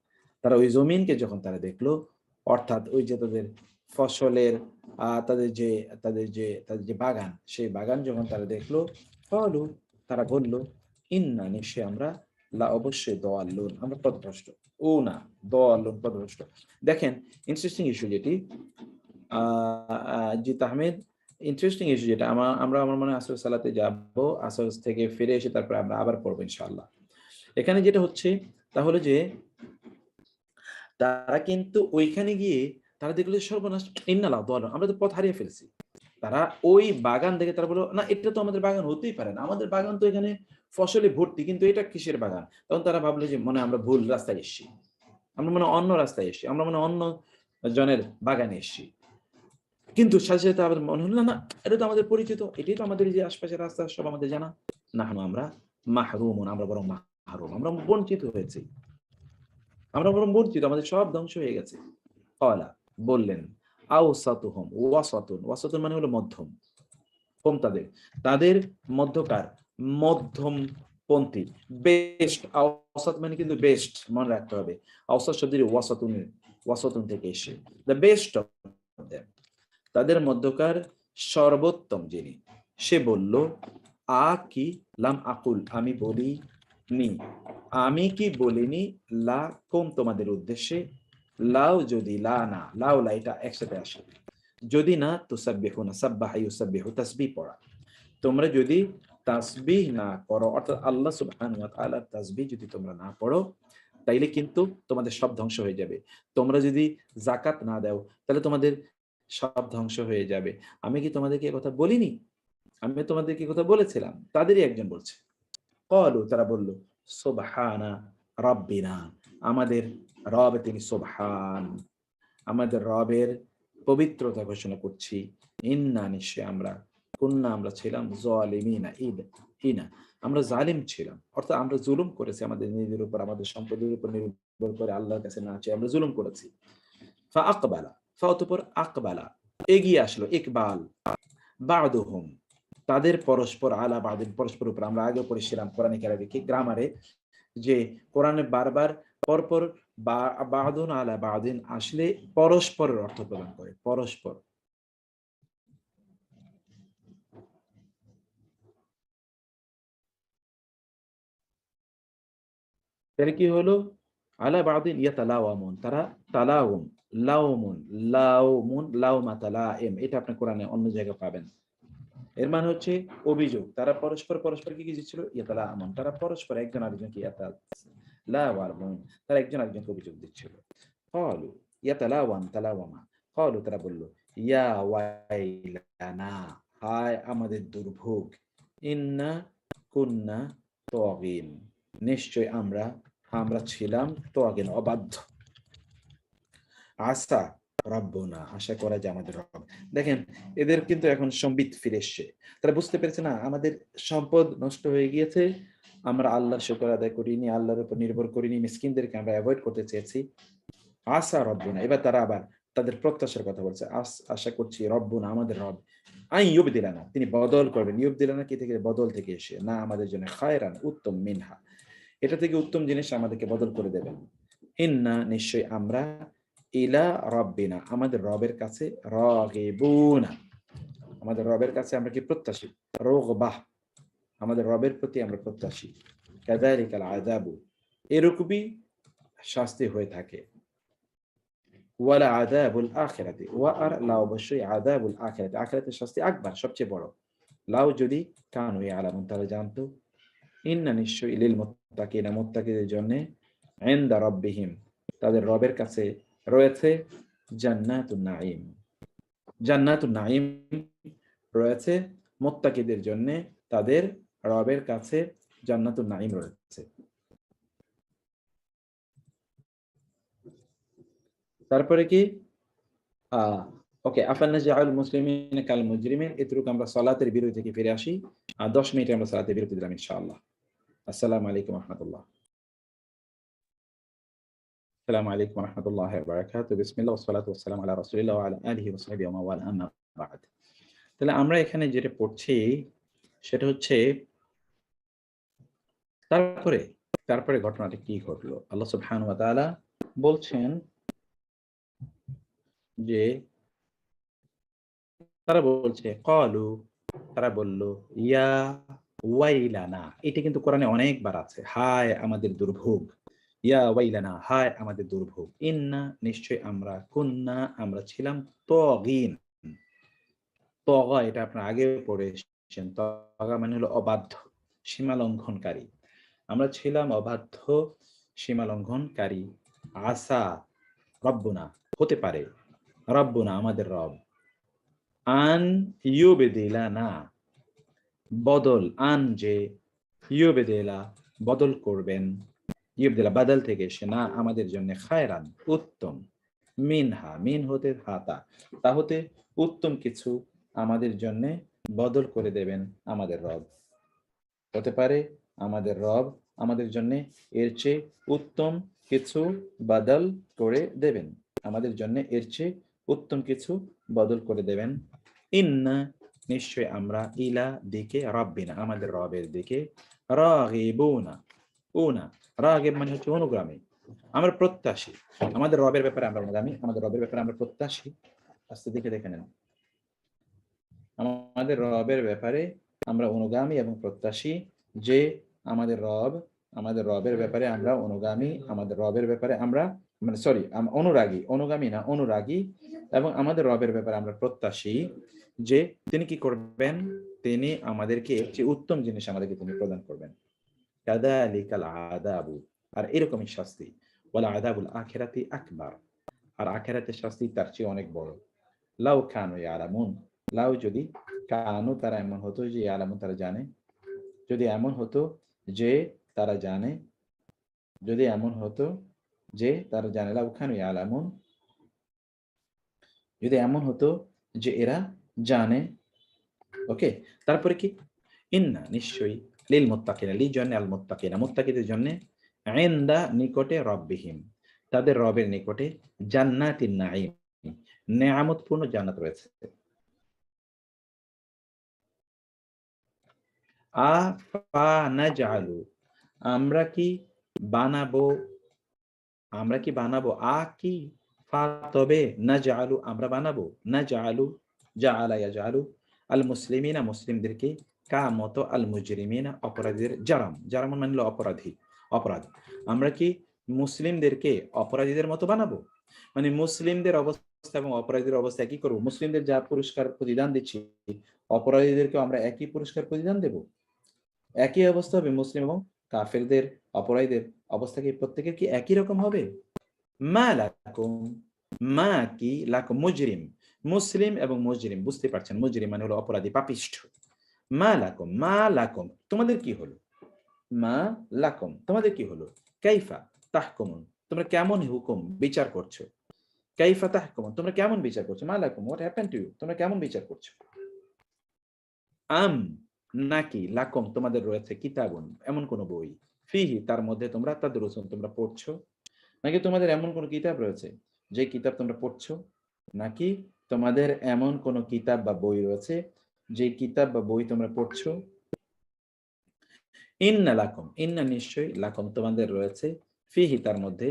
তারা ওই জমিনকে যখন তারা দেখলো, অর্থাৎ ওই যে তাদের ফসলের তাদের যে বাগান, সেই বাগান যখন তারা দেখলো, ফলু তারা বলল, ইন্না নিশ্চয় আমরা, লা অবশ্যই, দোয়াল্লুন আমরা পথভ্রষ্ট, ও না দোয়াল্লুন পথভ্রষ্ট। দেখেন ইন্টারেস্টিং ইস্যু যেটি, জি তাহমিদ, ইন্টারেস্টিং ইস্যু যেটা আমরা আমার মনে হয় আসর সালাতে যাব, আসর থেকে ফিরে এসে তারপর আমরা আবার পড়বো ইনশাআল্লাহ। এখানে যেটা হচ্ছে তাহলে যে তারা কিন্তু ওইখানে গিয়ে তারা দেখলো যে সর্বনাশ, ইন্নাল্লাহ দোয়াল্লুন, আমরা তো পথ হারিয়ে ফেলছি। তারা ওই বাগান দেখে তারা বললো, না এটা তো আমাদের বাগান হতেই পারে না, আমাদের বাগান তো এখানে ফসলে ভর্তি, কিন্তু এটা কিসের বাগান? তখন তারা ভাবলো যে মনে আমরা ভুল রাস্তায় এসেছি, আমরা মনে অন্য রাস্তায় এসেছি, আমরা মনে অন্য জনের বাগানে এসেছি। কিন্তু সাথে সাথে আবার মনে হলো, না এটা তো আমাদের পরিচিত, এটাই তো আমাদের যে আশপাশের রাস্তা, সব আমাদের জানা। না আমরা মাহরুমুন, আমরা বরং মাহরুম, আমরা বঞ্চিত হয়েছি, আমরা বরং বঞ্চিত, আমাদের সব ধ্বংস হয়ে গেছে। ক্বালা বললেন, আওসাতুহুম, ওয়াসাতুন, ওয়াসাতুন মানে হলো মধ্যম, কম তাদের, তাদের মধ্যকার, মধ্যম পন্থী, বেস্ট, আওসাত মানে কিন্তু বেস্ট, মনে রাখতে হবে, আওসাত শব্দের ওয়াসাতুন থেকে এসে, দ্য বেস্ট অফ দেম, তাদের মধ্যকার সর্বোত্তম যিনি। সে বলল, আ কি, লাম আকুল আমি বলি নি, আমি কি বলিনি, লা কোম তোমাদের উদ্দেশ্যে, লাও যদি, লা না, লাও লা এটা একসাথে আসে, যদি না তুসাব্বিহুনা, সাব্বাহা ইউসাব্বিহু তাসবিহ পড়া, তোমরা যদি তাসবিহ না করো, অর্থাৎ আল্লাহ সুবহানাহু ওয়া তাআলার তাসবিহ যদি তোমরা না পড়ো, তাইলে কিন্তু তোমাদের সব ধ্বংস হয়ে যাবে। তোমরা যদি যাকাত না দাও, তাহলে তোমাদের সব ধ্বংস হয়ে যাবে। আমি কি তোমাদেরকে এই কথা বলিনি? আমি তোমাদেরকে কথা বলেছিলাম। তাদেরই একজন বলছে, ক্বালু তারা বলল, সুবহানা রাব্বিনা, আমাদের রব তিনি সুবহান, আমাদের রবের পবিত্রতা ঘোষণা করছি। ইন্না নিশ্চয় আমরা, কুন্না আমরা ছিলাম, জালিমিনা ইনা আমরা জালিম ছিলাম, অর্থাৎ আমরা জুলুম করেছি আমাদের নিজেদের উপর, আমাদের সম্পদের উপর নির্ভর করে আল্লাহর কাছে না চেয়ে আমরা জুলুম করেছি। ফা আকবালা, ফা অতঃপর আকবালা এগিয়ে আসলো, ইকবাল, বাদুহুম তাদের পরস্পর আলা বাদিন পরস্পর উপর। আমরা আগে পড়েছিলাম কোরআনে কারিমে গ্রামারে যে কোরআনে বারবার পরপর বাদুন আলা বাদিন আসলে পরস্পরের অর্থ প্রদান করে, পরস্পর। তাহলে কি হলো? আলা বাদিন ইয়াতালাওয়ামুন, তারা তালাউম, লাউমুন, লাউমুন, লাউমা তালাইম, এটা আপনি কোরআনে অন্য জায়গায় পাবেন। এর মানে হচ্ছে অভিযোগ, তারা পরস্পর পরস্পরকে কি দিচ্ছিল? ইয়াতালাওয়ামুন, তারা পরস্পর একজন আরেকজনকে লাওয়ারমুন, তারা একজন আরেকজনকে অভিযোগ দিচ্ছিল। ক্বালু ইয়াতালাওয়াম তালাওয়ামা, ক্বালু তারা বলল, ইয়া ওয়াইলানা, হায় আমাদের দুর্ভোগ, ইন্না কুন্না তাগিন, নিশ্চয় আমরা আমরা ছিলাম তাগিন অবাধ্য। আসা রব্বনা, আশা করা যে আমাদের রব। দেখেন এদের কিন্তু এখন সম্বিত ফিরে এসছে, তারা বুঝতে পেরেছে না আমাদের সম্পদ নষ্ট হয়ে গিয়েছে, আমরা আল্লাহর শুকর আদায় করিনি, আল্লাহর উপর নির্ভর করিনি, মিসকিনদেরকে আমরা অ্যাভয়েড করতে চেয়েছি। আসা রব্বুনা, এবার তারা আবার তাদের প্রত্যাশার কথা বলছে, আশা করছি রব্বুনা আমাদের রব, আই ইউবদিলানা তিনি বদল করবেন, ইউবদিলানা কি থেকে? বদল থেকে এসে, না আমাদের জন্য, খায়রান উত্তম, মিনহা এটা থেকে উত্তম জিনিস আমাদেরকে বদল করে দেবেন। ইন্না নিশ্চয় আমরা, ইলা রব্বিনা আমাদের রবের কাছে, রাগিবুনা আমাদের রবের কাছে আমরা কি প্রত্যাশী, রগবাহ আমাদের রবের প্রতি আমরা প্রত্যাশী। কাযালিকাল আযাবু, এরকমই শাস্তি হয়ে থাকে। ওয়ালা আযাবুল আখিরাতি, ওয়া আর লা অবশ্যই আযাবুল আখিরাতি, আখিরাতের শাস্তি আকবার সবচেয়ে বড়। লাউ যদি কানু ইয়ালামুন তারা জানতো, ইন্না নিশ্চয়ই লিল মুত্তাকিনা মুত্তাকিদের জন্য, ইনদা রাব্বিহিম তাদের রবের কাছে রয়েছে, জান্নাতুন নাঈম, জান্নাতুন নাঈম রয়েছে মুত্তাকিদের জন্য, তাদের রবের কাছে জান্নাতুন নাঈম রয়েছে। তারপরে কি ওকে, আফানাজআল মুসলিমিনা কাল মুজরিমিন, এতটুকু আমরা সালাতের বিরতি থেকে ফিরে আসি। 10 মিনিটে আমরা সালাতের বিরতি দিলাম ইনশাআল্লাহ। আসসালামু আলাইকুম ওয়া রাহমাতুল্লাহ। আসসালামু আলাইকুম ওয়া রাহমাতুল্লাহি ওয়া বারাকাতুহু। বিসমিল্লাহ ওয়াস সালাতু ওয়াস সালামু আলা রাসূলিল্লাহ ওয়া আলা আলিহি ওয়া সাহবিহি ওয়া মাওয়ালা, আম্মা বা'দ। তাহলে আমরা এখানে যেটা পড়ছি সেটা হচ্ছে তারপরে তারপরে ঘটনাটা কি ঘটলো? আল্লাহ সুবহানাহু ওয়া তাআলা বলছেন যে তারা বলছে ক্বালু, তারা বলল, ইয়া ওয়াইলানা, এটা কিন্তু কোরআনে অনেকবার আছে, হায় আমাদের দুর্ভোগ, ইয়া ওয়াইলানা হায় আমাদের দুর্ভোগ, ইন্না নিশ্চয় আমরা, কুন্না আমরা ছিলাম, তাগিন, তগা এটা আপনারা আগে পড়ে এসেছেন, তগা মানে হলো অবাধ্য, সীমা লঙ্ঘনকারী, আমরা ছিলাম অবাধ্য, সীমা লঙ্ঘনকারী। আসা রব্বুনা হতে পারে, রব্বুনা আমাদের রব, আন ইউবেদিলানা বদল, আন যে, ইউবেদিলা বদল করবেন, ইউবেদিলা বাদল থেকে এসে, না আমাদের জন্য, খায়রান উত্তম, মিনহা মিন হতে হাতা তা হতে উত্তম কিছু আমাদের জন্য বদল করে দেবেন আমাদের রব। হতে পারে আমাদের রব আমাদের জন্য এর চেয়ে উত্তম কিছু বদল করে দেবেন, আমাদের জন্য এর চেয়ে উত্তম কিছু বদল করে দেবেন। ইন্না নিশ্চয় আমরা, ইলা দিকে, রব্বিনা আমাদের রবের দিকে, রাগিবুনা, উনা রাগিব মানে হচ্ছে অনুগামী, আমরা প্রত্যাশী, আমাদের রবের ব্যাপারে আমরা অনুগামী, আমাদের রবের ব্যাপারে আমরা প্রত্যাশী। আস্তে দেখে দেখে নেন, আমাদের রবের ব্যাপারে আমরা অনুগামী এবং প্রত্যাশী, যে আমাদের রব, আমাদের রবের ব্যাপারে আমরা অনুগামী, আমাদের রবের ব্যাপারে আমরা, মানে সরি অনুরাগী, অনুগামী না অনুরাগী, এবং আমাদের রবের ব্যাপারে আমরা প্রত্যাশী যে তিনি কি করবেন, তিনি আমাদেরকে একটি উত্তম জিনিস আমাদেরকে তিনি প্রদান করবেন। কাযালিকাল আযাবু, আর এরকমই শাস্তি, ওয়াল আযাবুল আখিরাতি আকবার, আর আখিরাতের শাস্তি তার চেয়ে অনেক বড়। লাউ কানু ইয়ালামুন, লাউ যদি, কানু তারা এমন হতো যে, ইয়ালামুন তারা জানে, যদি এমন হতো যে তারা জানে, যদি এমন হতো যে তারা জানে লাউ কানু ইয়ালামুন, যদি এমন হতো যে এরা জানে। ওকে, তারপরে কি, ইন্না নিশ্চয়ই, লিল মুত্তাকিনা, লি জন্য আল মুত্তাকিনা, মুত্তাকিদের জন্য, ইনদা নিকটে, রব্বিহিম তাদের রবের নিকটে, জান্নাতিন নাঈম নেয়ামতপূর্ণ জান্নাত রয়েছে। আফানাজআলু, আমরা কি বানাবো, আমরা কি বানাবো, কি ফা তবে, নাজআলু আমরা বানাবো, নাজআলু জাআলা ইয়াজআলু, আল মুসলিমিনা মুসলিমদেরকে, কা মতো, আল মুজরিমিনা অপরাধীদের, জারাম জারাম মানে হলো অপরাধী, অপরাধ, আমরা কি মুসলিমদেরকে অপরাধীদের মতো বানাবো, মানে মুসলিমদের অবস্থা এবং অপরাধীদের অবস্থা একই করবো, মুসলিমদের যা পুরস্কার প্রতিদান দিচ্ছি অপরাধীদেরকে আমরা একই পুরস্কার প্রতিদান দেব, একই অবস্থা হবে মুসলিম এবং কাফেরদের, অপরাধীদের অবস্থা কি প্রত্যেকের কি একই রকম হবে? মা লাকুম, মা কি, লাকুম মুজরিম, মুসলিম এবং মুজরিম বুঝতে পারছেন, মুজরিম মানে হলো অপরাধী, পাপিষ্ঠ, মা লাকুম, মা লাকুম তোমাদের কি হলো, মা লাকুম তোমাদের কি হলো, কাইফা তাহকুমুন তোমরা কেমন হুকুম বিচার করছো, কাইফা তাহকুমুন তোমরা কেমন বিচার করছো, মা লাকুম হোয়াট হ্যাপেন্ড টু ইউ তোমরা কেমন বিচার করছো, আম নাকি, লাকুম তোমাদের রয়েছে, কিতাবুন এমন কোন বই, ফিহি তার মধ্যে তোমরা তাদরুসুন তোমরা পড়ছো, নাকি তোমাদের এমন কোন কিতাব রয়েছে যে কিতাব তোমরা পড়ছো, নাকি তোমাদের এমন কোন কিতাব বা বই রয়েছে যে কিতাব বা বই তোমরা পড়ছো, ইন্না লাকুম ইন্না নিশ্চয়ই, লাকুম তোমাদের রয়েছে, ফিহি তার মধ্যে,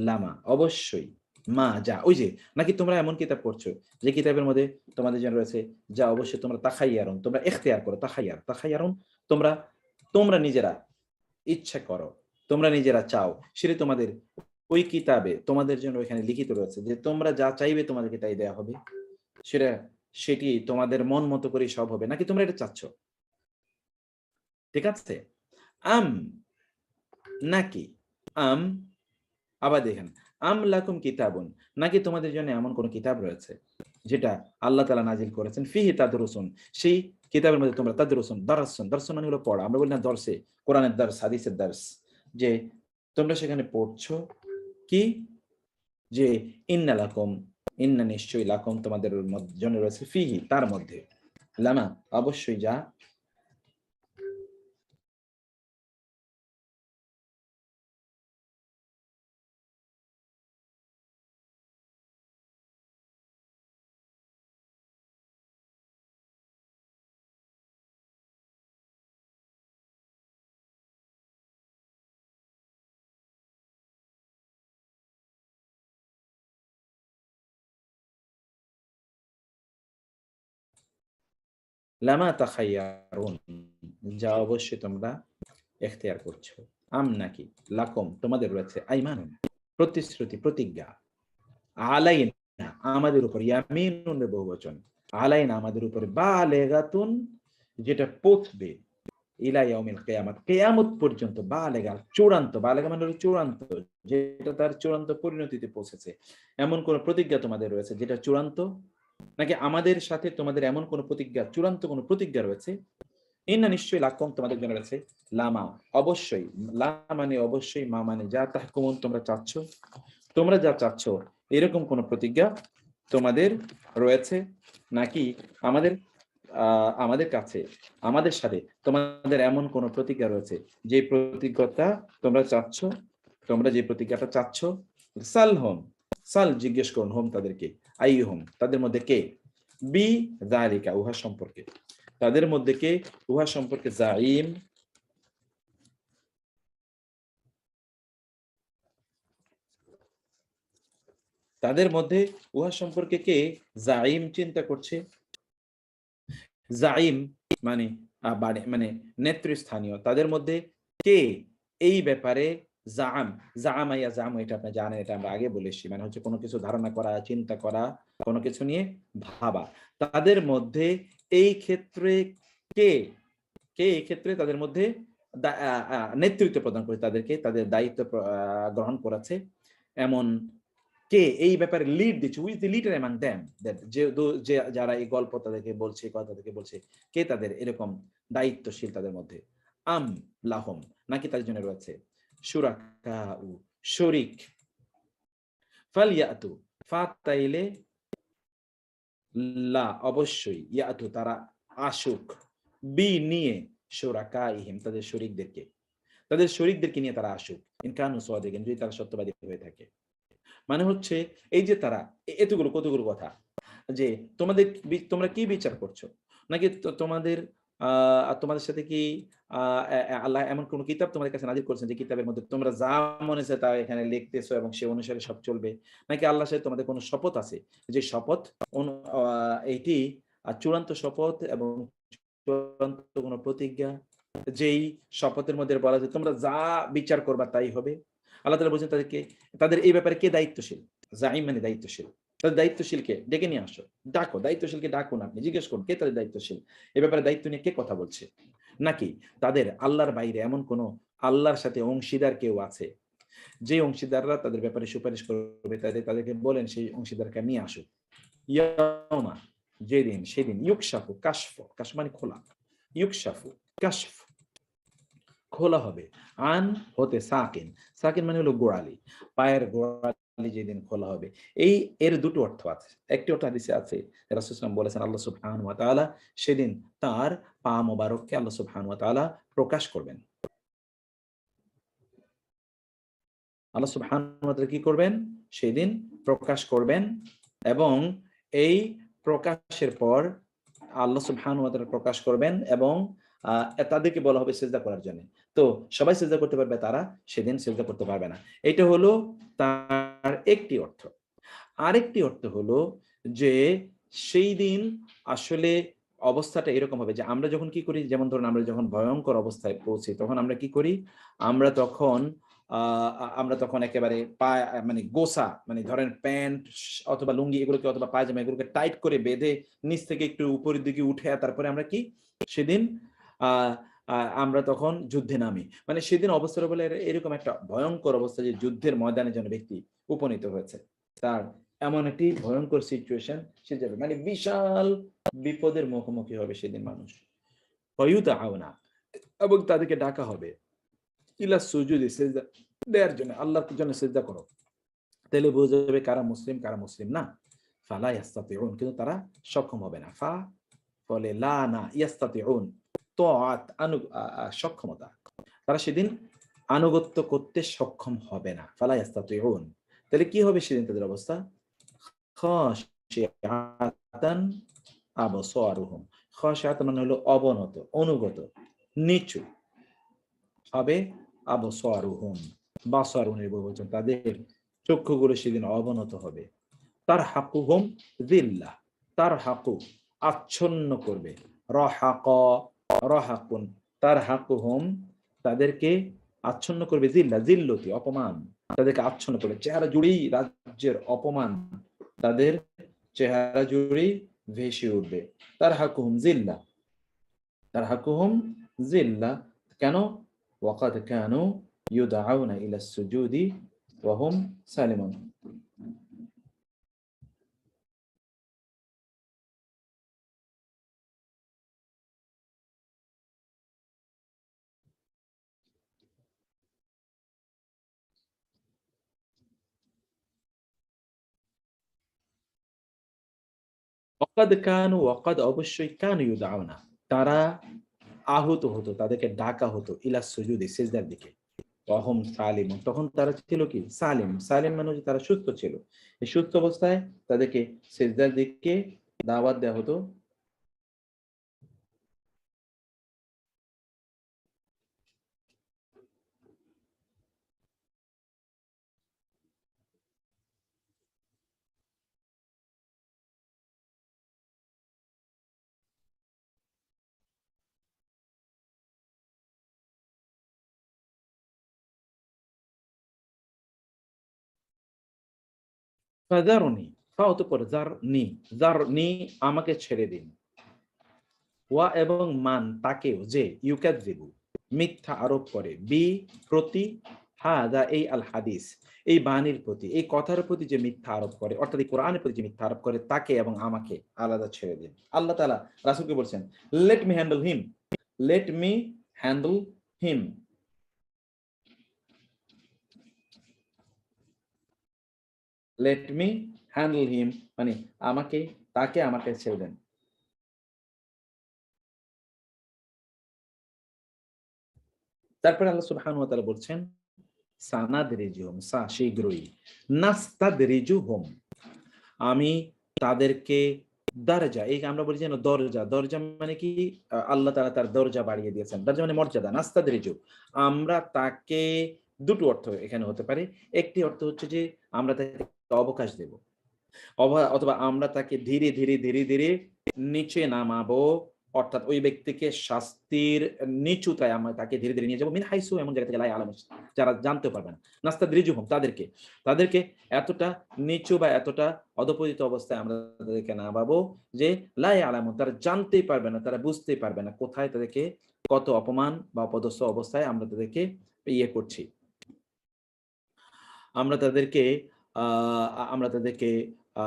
লামা অবশ্যই, মা যা ওই যে, নাকি তোমরা এমন কিতাব পড়ছো যে কিতাবের মধ্যে তোমাদের জন্য রয়েছে, যা অবশ্যই তোমরা তাখাইয়ারুন তোমরা ইখতিয়ার করো, তাখাইয়ারুন তোমরা, তোমরা নিজেরা ইচ্ছা করো, তোমরা নিজেরা চাও, সেটা তোমাদের ওই কিতাবে তোমাদের জন্য ওইখানে লিখিত রয়েছে যে তোমরা যা চাইবে তোমাদেরকে তাই দেয়া হবে, সেটা সেটি তোমাদের মন মতো করে সব হবে, নাকি তোমরা এটা চাচ্ছ, ঠিক আছে, আম নাকি, আম আবার দেখেন, আম লাকুম কিতাবুন নাকি তোমাদের জন্য এমন কোন কিতাব রয়েছে যেটা আল্লাহ তাআলা নাজিল করেছেন, ফিহি তাদরুসুন সেই কিতাবের মধ্যে তোমরা, তাদরুসুন দারাসুন, দারসুন মানে হলো পড়া, আমরা বলি না দর্সে, কোরআনের দার্স হাদিসের দার্স, যে তোমরা সেখানে পড়ছো কি, যে ইন্না লাকুম ইন্না নিশ্চয়ই, লাকুম তোমাদের জন্য রয়েছে, ফিহি তার মধ্যে, লামা অবশ্যই যা, লামা তাখাইয়ারুন যা অবশ্যই তোমরা ইখতিয়ার করছো, আম নাকি, লাকুম তোমাদের রয়েছে, আইমানুন প্রতিশ্রুতি প্রতিজ্ঞা, আলাইনা আমাদের উপর, ইয়ামিনুন বহুবচন, আলাইনা আমাদের উপরে, বালেগাতুন যেটা পৌঁছবে, ইলা ইয়াউমিল কিয়ামাত কিয়ামত পর্যন্ত, বালেগা চূড়ান্ত, বালেগা মানে হলো চূড়ান্ত, যেটা তার চূড়ান্ত পরিণতিতে পৌঁছেছে, এমন কোন প্রতিজ্ঞা তোমাদের রয়েছে যেটা চূড়ান্ত, নাকি আমাদের সাথে তোমাদের এমন কোন প্রতিজ্ঞা, চূড়ান্ত কোন প্রতিজ্ঞা রয়েছে, ইন্না নিশ্চয়ই, লাকুম তোমাদের জন্য রয়েছে, লামা অবশ্যই, লা মানে অবশ্যই, মা মানে যা, তাহকুমুন তোমরা চাচ্ছ, তোমরা যা চাচ্ছ এরকম কোন প্রতিজ্ঞা তোমাদের রয়েছে, নাকি আমাদের আমাদের কাছে, আমাদের সাথে তোমাদের এমন কোন প্রতিজ্ঞা রয়েছে যে প্রতিজ্ঞাটা তোমরা চাচ্ছ, তোমরা যে প্রতিজ্ঞাটা চাচ্ছ, সাল হোম, সাল জিজ্ঞেস করুন, হোম তাদেরকে, আই হোম তাদের মধ্যে কে, বি যালিকা উহা সম্পর্কে, তাদের মধ্যে কে উহা সম্পর্কে, জাইম তাদের মধ্যে উহা সম্পর্কে কে জাইম চিন্তা করছে, জাইম মানে মানে নেতৃস্থানীয়, তাদের মধ্যে কে এই ব্যাপারে জাম, জামাইয়া জাম এটা আপনি জানেন, এটা আমরা আগে বলে এসেছি, মানে হচ্ছে কোনো কিছু ধারণা করা, চিন্তা করা, কোনো কিছু নিয়ে ভাবা, তাদের মধ্যে এই ক্ষেত্রে কে, কে এই ক্ষেত্রে তাদের মধ্যে নেতৃত্ব প্রদান করে, তাদেরকে তাদের দায়িত্ব গ্রহণ করেছে, এমন কে এই ব্যাপারে লিড দিচ্ছে, with the leader among them, that যে যারা এই গল্প তাদেরকে বলছে, কথা তাদেরকে বলছে, কে তাদের এরকম দায়িত্বশীল তাদের মধ্যে, আম লাহম নাকি তাদের জন্য রয়েছে, শুরাকা উ শরিক, ফালিয়াতু, ফা তাইলে লা অবশ্যই, ইয়াতু তারা আসুক, বি নিয়ে, শুরাকাইহিম তাদের শরীকদেরকে নিয়ে তারা আসুক, ইন কানু সাদিকিন যদি তারা সত্যবাদী হয়ে থাকে। মানে হচ্ছে এই যে তারা এতগুলো কতগুলো কথা যে তোমরা কি বিচার করছো? নাকি তোমাদের সাথে কি আল্লাহ এমন কোন কিতাব তোমাদের কাছে নাযিল করেছেন যে কিতাবের মধ্যে তোমরা যা মনে চায় তা এখানে লিখতেছো এবং সে অনুসারে সব চলবে? নাকি আল্লাহর সাথে তোমাদের কোন শপথ আছে? যে শপথ এইটি চূড়ান্ত শপথ এবং চূড়ান্ত কোন প্রতিজ্ঞা, যেই শপথের মধ্যে বলা যায় তোমরা যা বিচার করবা তাই হবে। আল্লাহ তাআলা বলছেন তাদের এই ব্যাপারে কে দায়িত্বশীল? জাইম মানে দায়িত্বশীল। তাদের দায়িত্বশীলকে ডেকে নিয়ে আসো। ডাকো, দায়িত্বশীলকে ডাকুন, আপনি জিজ্ঞেস করুন কে তাদের দায়িত্বশীল? এ ব্যাপারে দায়িত্ব নিয়ে কে কথা বলছে? নাকি তাদের আল্লাহর বাইরে এমন কোন আল্লাহর সাথে অংশীদার কেউ আছে, যে অংশীদাররা তাদের ব্যাপারে সুপারিশ করবে, তাদেরকে বলেন সেই অংশীদারকে নিয়ে আসুক। ইয়াউমা, যেদিন, সেদিন, ইউকশাফু, কাশফ মানে খোলা, ইউকশাফু, কাশফ খোলা হবে, আন হতে সাকিন, সাকিন মানে হলো গোড়ালি, পায়ের গোড়ালি যেদিন খোলা হবে। এর দুটো অর্থ আছে। একটি অর্থ হাদিসে আছে, রাসূল সাল্লাল্লাহু আলাইহি ওয়াসাল্লাম বলেছেন আল্লাহ সুবহানাহু ওয়া তাআলা সেদিন তার পা মোবারককে আল্লাহ সুবহানাহু ওয়া তাআলা প্রকাশ করবেন। আল্লাহ সুবহানাহু ওয়া তাআলা কি করবেন? সেদিন প্রকাশ করবেন এবং এই প্রকাশের পর আল্লাহ সুবহানাহু ওয়া তাআলা প্রকাশ করবেন এবং তাদেরকে বলা হবে সিজদা করার জন্য। তো সবাই সিজদা করতে পারবে, তারা সেদিন সিজদা করতে পারবে না। এটা হলো তার একটি অর্থ। আরেকটি অর্থ হলো যে সেই দিন আসলে অবস্থাটা এরকম হবে যে আমরা যখন কি করি, যেমন ধরুন আমরা যখন ভয়ংকর অবস্থায় পৌঁছি তখন আমরা কি করি? আমরা তখন আমরা তখন একেবারে মানে গোছা মানে ধরেন প্যান্ট অথবা লুঙ্গি এগুলোকে অথবা পায়জামা এগুলোকে টাইট করে বেঁধে নিচ থেকে একটু উপরের দিকে উঠে তারপরে আমরা কি সেদিন আ আ আমরা তখন যুদ্ধে নামি। মানে সেদিন অবস্থাটা বলে এরকম একটা ভয়ংকর অবস্থা যে যুদ্ধের ময়দানে যেন ব্যক্তি উপনীত হয়েছে। তার এমন একটি ভয়ংকর সিচুয়েশন সে যাবে। মানে বিশাল বিপদের মুখোমুখি হবে সেদিন মানুষ। ওয়ায়ুদআউনা, এবং তাদেরকে ডাকা হবে ইলা সুজুদি, সিজদা দেওয়ার জন্য, আল্লাহর জন্য সিজদা করো। তাহলে বোঝা যাবে কারা মুসলিম কারা মুসলিম না। ফালা ইয়াস্তাতিউন, কিন্তু তারা সক্ষম হবে না। ফলে লা না ইয়াস্তাতিউন, তাআত সক্ষমতা, তারা সেদিন আনুগত্য করতে সক্ষম হবে না। ফালা ইয়াস্তাতিউন, তাহলে কি হবে সেদিন তাদের অবস্থা? খাশিআতান আবসারুহুম, খাশিআতান মানে হলো অবনত, অনুগত, নিচু হবে। আবসারুহুম, বাসারুনের বহুবচন, তাদের চক্ষুগুলো সেদিন অবনত হবে। তারহাকুহুম যিল্লাহ, তারহাকু আচ্ছন্ন করবে, রহাক, রহাকুন, তারহাকুহুম তাদেরকে আচ্ছন্ন করবে, জিল্লতি অপমান, তাদেরকে আচ্ছন্ন করবে, চেহারা জুড়েই রাজ্যের অপমান তাদের চেহারা জুড়েই ভেসে উঠবে। তারহাকুহুম জিল্লাহ, তারহাকুহুম জিল্লাহ, কেন? ওয়াকাদ কানু ইউদআউনা ইলা সুজুদি ওয়া হুম সালিমুন। ওয়াকাদ কানু, ওয়াকাদ অবশ্যই, কানু ইউদআউনা তারা আহত হতো, তাদেরকে ডাকা হতো ইলা সুজুদি সিজদার দিকে। ওয়াহুম সালিমুন, তখন তারা ছিল কি? সালিম। সালিম মানে হচ্ছে তারা সুস্থ ছিল। এই সুস্থ অবস্থায় তাদেরকে সিজদার দিকে দাওয়াত দেওয়া হতো। ফাযারুনি, ফা অতঃপর যারনি, যারনি আমাকে ছেড়ে দিন, ওয়া এবং মান তাকেও, যে ইউকাযযিবু মিথ্যা আরোপ করে, প্রতি, হাযা এই আল হাদিস এই বাণীর প্রতি, এই কথার প্রতি যে মিথ্যা আরোপ করে, অর্থাৎ এই কোরআনের প্রতি যে মিথ্যা আরোপ করে, তাকে এবং আমাকে আলাদা ছেড়ে দিন। আল্লাহ তাআলা রাসূলকে বলছেন লেট মি হ্যান্ডেল হিম, লেট মি হ্যান্ডেল হিম। লেট মি হ্যান্ডেল হিম, মানে তাকে আমাকে ছেড়ে দেন। তারপরে আল্লাহ সুবহানাহু ওয়া তাআলা বলছেন সানাদরিজুহুম, শীঘ্রই, নাস্তাদরিজুহুম, আমি তাদেরকে দরজা, এই আমরা বলি যেন দরজা, দরজা মানে কি, আল্লাহ তাআলা তার দরজা বাড়িয়ে দিয়েছেন। দরজা মানে মর্যাদা। নাস্তাদরিজু, আমরা তাকে, দুটো অর্থ এখানে হতে পারে। একটি অর্থ হচ্ছে যে আমরা তাকে অবকাশ দেব, অথবা আমরা তাকে ধীরে ধীরে ধীরে ধীরে নিচে নামাবো, অর্থাৎ ওই ব্যক্তিকে শাস্তির নিচুতায় আমরা তাকে ধীরে ধীরে নিয়ে যাবো। মিন হাইসু, এমন জায়গা থেকে লা ইয়ালামুন, যারা জানতে পারবে না। নাস্তাদরিজুহুম, তাদেরকে তাদেরকে এতটা নিচু বা এতটা অধপতিত অবস্থায় আমরা তাদেরকে নামাবো যে লা ইয়ালামুন, তারা জানতেই পারবে না, তারা বুঝতেই পারবে না কোথায় তাদেরকে কত অপমান বা অপদস্থ অবস্থায় আমরা তাদেরকে করছি। আমরা তাদেরকে আ আমরা তাদেরকে আ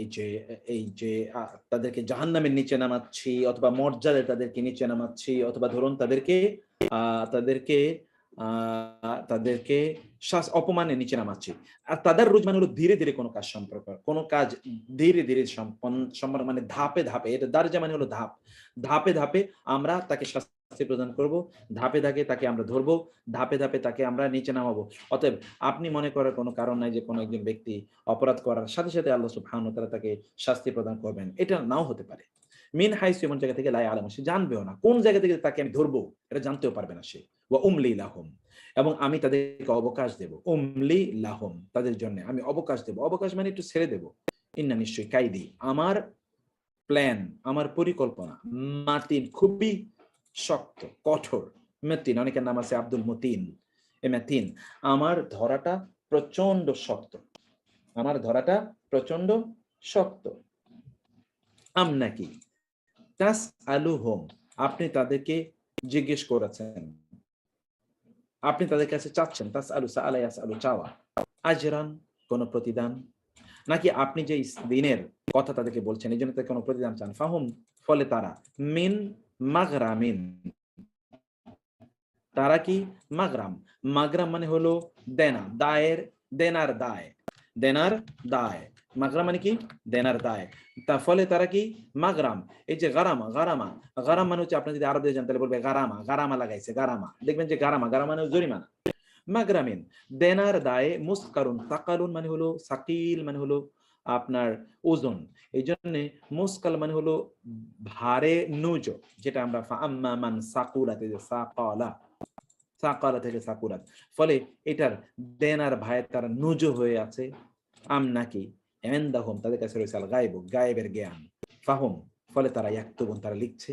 এই যে এই যে আ তাদেরকে জাহান্নামের নিচে নামাচ্ছি, অথবা মর্যাদায় তাদেরকে নিচে নামাচ্ছি, অথবা ধরুন তাদেরকে আ তাদেরকে আ তাদেরকে অপমানের নিচে নামাচ্ছি। আর তাদাররুজ মানে হলো ধীরে, ধীরে কোন কাজ সম্পর্ক, কোন কাজ ধীরে, ধীরে সম্পন্ন মানে ধাপে, ধাপে। এটা দারজা মানে হলো ধাপ। ধাপে, ধাপে আমরা তাকে শাস্তি প্রদান করব। ধাপে, ধাপে তাকে আমরা ধরব। ধাপে, ধাপে তাকে আমরা নিচে নামাবো। অতএব আপনি মনে করার কোনো কারণ নাই যে কোনো একজন ব্যক্তি অপরাধ করার সাথে, সাথে আল্লাহ সুবহানাহু ওয়া তাআলা তাকে শাস্তি প্রদান করবেন। এটা নাও হতে পারে। মিন হাইসু, এমন জায়গা থেকে লা ইয়ালামু, সে জানবেও না। কোন জায়গা থেকে তাকে আমি ধরবো এটা জানতেও পারবে না সে। ওয়া উমলি লাহুম, এবং আমি তাদেরকে অবকাশ দেব। উমলি লাহুম, তাদের জন্য আমি অবকাশ দেব। অবকাশ মানে একটু ছেড়ে দেব। ইন্না, নিশ্চয়ই, কাইদি, আমার প্ল্যান, আমার পরিকল্পনা, মাতিন, খুবই শক্ত, কঠোর। মেতিন, অনেকের নাম আছে আব্দুল মতিন। মেতিন, আমার ধরাটা প্রচন্ড শক্ত, আমার ধরাটা প্রচন্ড শক্ত। নাকি তাস আলু হোম, আপনি তাদেরকে জিজ্ঞেস করেছেন, আপনি তাদের কাছে চাচ্ছেন। তাস আলু, সাআলা ইয়াসআলু, চাওয়া। আজরান, কোন প্রতিদান, নাকি আপনি যে দিনের কথা তাদেরকে বলছেন এই জন্য তাদের কোনো প্রতিদান চান। ফাহুম, ফলে তারা, মিন মাগরামিন, তারা কি, মাগরাম, মাগরাম মানে হলো দেনা, দায়ের, দেনার দায়, দেনার দায়। মাগরাম মানে কি, দেনার দায়। তার ফলে তারা কি, মাগরাম, এই যে গারামা, গারামা, গারাম মানে হচ্ছে, আপনি যদি আরবি জানতে তাহলে বলবে গারামা, গারামা লাগাইছে, গারামা, দেখবেন যে গারামা, গারামা মানে জরিমানা। মাগরামিন, দেনার দায়ে, মুসকারুন, তাকালুন মানে হলো সাকিল, মানে হলো আপনার ওজন। এই জন্য মুসকাল মানে হলো ভারে নুজ, যেটা আমরা ফাআম্মা মান সাকুলাতে, যে সাকালা, সাকালা থেকে সাকুরাত, ফলে এটার দেনার ভাই তারা নুজু হয়ে আছে। নাকি ইনদাহুম, তাদের কাছে রয়েছে আল গায়ব, গায়েবের জ্ঞান। ফাহুম, ফলে তারা ইয়াকতুবুন, তারা লিখছে।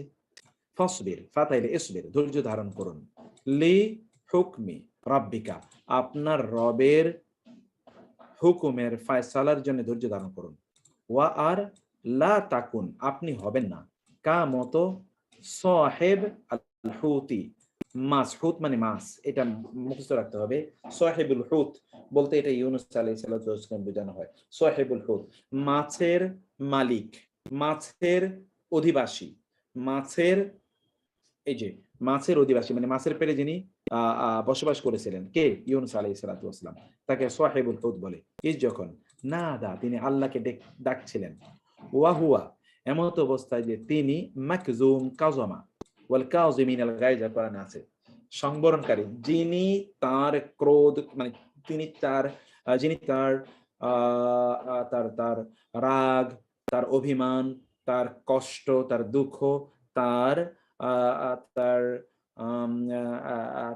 ফসবির, ফাতাইলে ইসবির, ধৈর্য ধারণ করুন। লি হুকমি রাব্বিকা, আপনার রবের হুকুমের ফয়সালার জন্য ধৈর্য ধারণ করুন। ওয়া আর লা তাকুন, আপনি হবেন না, কা মতো, সাহেব আল হুতি, মাছ, হুত মানে মাছ, এটা মুখস্থ রাখতে হবে। সাহেবুল হুত বলতে এটা ইউনূস আলাইহিস সালাম বোঝানো হয়। সাহেবুল হুত, মাছের মালিক, মাছের অধিবাসী, মাছের, এই যে মাছের অধিবাসী মানে মাছের পেটে যিনি বসবাস করেছিলেন, কে, ইউনূস আলাইহিস সালাতু ওয়াসসালাম, তাকে সাহেবুল হুত বলে। যখন নাদা, তিনি আল্লাহকে ডাকছিলেন। ওয়া হুয়া, এমত অবস্থায় যে তিনি মাকজুম, কাজমা, ওয়াল কাযিমিন আল গায়জ, কোরআনে আছে, সংবরণকারী, যিনি তার ক্রোধ, মানে তিনি তার যিনি তার তার তার রাগ, তার অভিমান, তার কষ্ট, তার দুঃখ, তার তার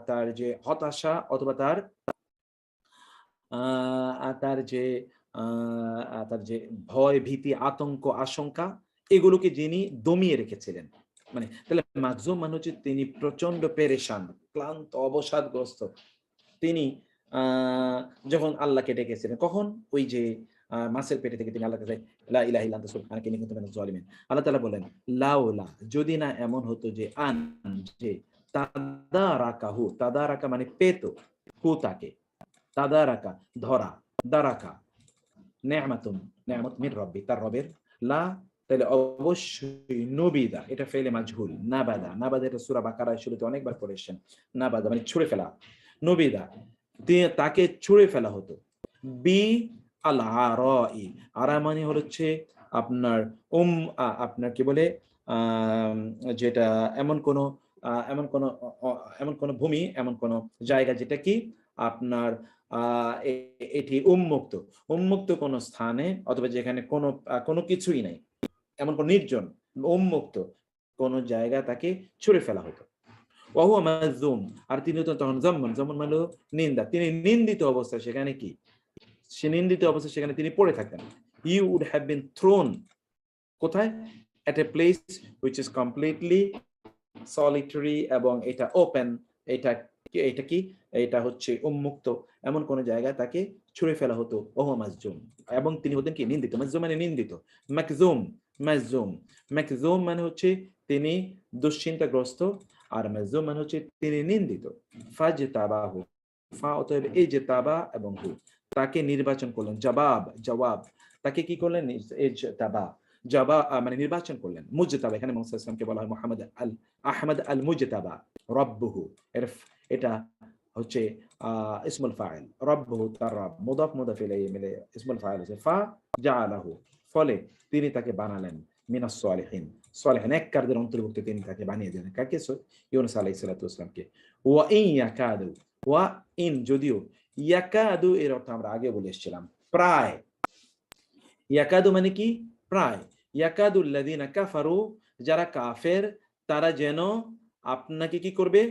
তার যে হতাশা, অথবা তার তার যে তার যে ভয়, ভীতি, আতঙ্ক, আশঙ্কা, এগুলোকে যিনি দমিয়ে রেখেছিলেন। মানে তাহলে মাকজুম মানে হচ্ছে তিনি প্রচন্ড পেরেশান, ক্লান্ত, অবসাদগ্রস্ত। তিনি যখন আল্লাহকে ডেকেছিলেন, কখন, ওই যে মাছের পেটে থেকে তিনি আল্লাহকে, লা ইলাহা ইল্লা আনতা সুবহানাকা ইন্নী কুনতু মিনাজ জালিমিন। আল্লাহ তাআলা বলেন, লাউলা, যদি না এমন হতো যে যে তাদারাকাহু, তাদারাকা মানে পেত, হু তাকে, তাদারাকা ধরা, দারাকা নেয়ামাতুন, নেয়ামত মির রব্বি, তার রবের, লা, তাহলে অবশ্যই, নবিদা, এটা ফেলে মাজহুল, নাবাদা, নাবাদা এটা সূরা বাকারায় শুরুতে অনেকবার পড়েছেন। নাবাদা মানে ছুঁড়ে ফেলা, নবিদা, তাকে ছুঁড়ে ফেলা হতো। বি আল আরাই, আরা মানে হচ্ছে আপনার আপনার কি বলে যেটা এমন কোন এমন কোন এমন কোন ভূমি, এমন কোন জায়গা যেটা কি আপনার এটি উন্মুক্ত, উন্মুক্ত কোন স্থানে, অথবা যেখানে কোনো কোনো কিছুই নাই, এমন কোন নির্জন উন্মুক্ত কোন জায়গা তাকে ছুঁড়ে ফেলা হতো। ওয়াহুয়া মাজুম, আর তিনি তো তখন জম্মন, জম্মন মানে নিন্দা, তিনি নিন্দিত অবস্থায় সেখানে কি, সে নিন্দিত অবস্থায় সেখানে তিনি পড়ে থাকতেন। He would have been thrown, কোথায়? At a place which is completely solitary, এবং এটা ওপেন, এটা এটা কি, এটা হচ্ছে উন্মুক্ত, এমন কোন জায়গায় তাকে ছুঁড়ে ফেলা হতো। ওহো মাজুম, এবং তিনি হতেন কি নিন্দিত। মাজুম মানে নিন্দিত। মাকজুম, মাজুম, মাকজুম মানে হচ্ছে তিনি দুশ্চিন্তাগ্রস্ত, আর মাজুম মানে হচ্ছে তিনি নিন্দিত। ফাজতাবাহু, ফা অতএব এই যে তাবা এবং হু, তাকে নির্বাচন করলেন। জবাব, জবাব, তাকে কি করলেন? এই তাবা, জাবা মানে নির্বাচন করলেন। মুজতাবা, এখানে মুহাম্মদ সাল্লাল্লাহু আলাইহি ওয়াসাল্লাম কে বলা হয় মুহাম্মদ আল আহমদ আল মুজতাবা, রব্বুহু, এটা হচ্ছে ইসমুল ফাইল, রব্বুহু তার রব, মুদাফ মুদাফ ইলাইহি মিলে ইসমুল ফাইল হচ্ছে ফা জাআলাহু, ফলে তিনি তাকে বানালেন মিনাস সালিহিন, সালিহ নেককারদের অন্তর্ভুক্ত তিনি তাকে বানিয়ে দিলেন। কাকে? ইউনূস আলাইহিস সালাতু ওয়াসসালাম কে। ওয়া ইন ইয়াকাদু, ওয়া ইন যদিও, ইয়াকাদু এর অর্থ আমরা আগে বলে এসেছিলাম প্রায়। ইয়াকাদু মানে কি? প্রায়। ইয়াকাদুল্লাযীনা কাফারু, যারা কাফের তারা যেন আপনাকে কি করবে?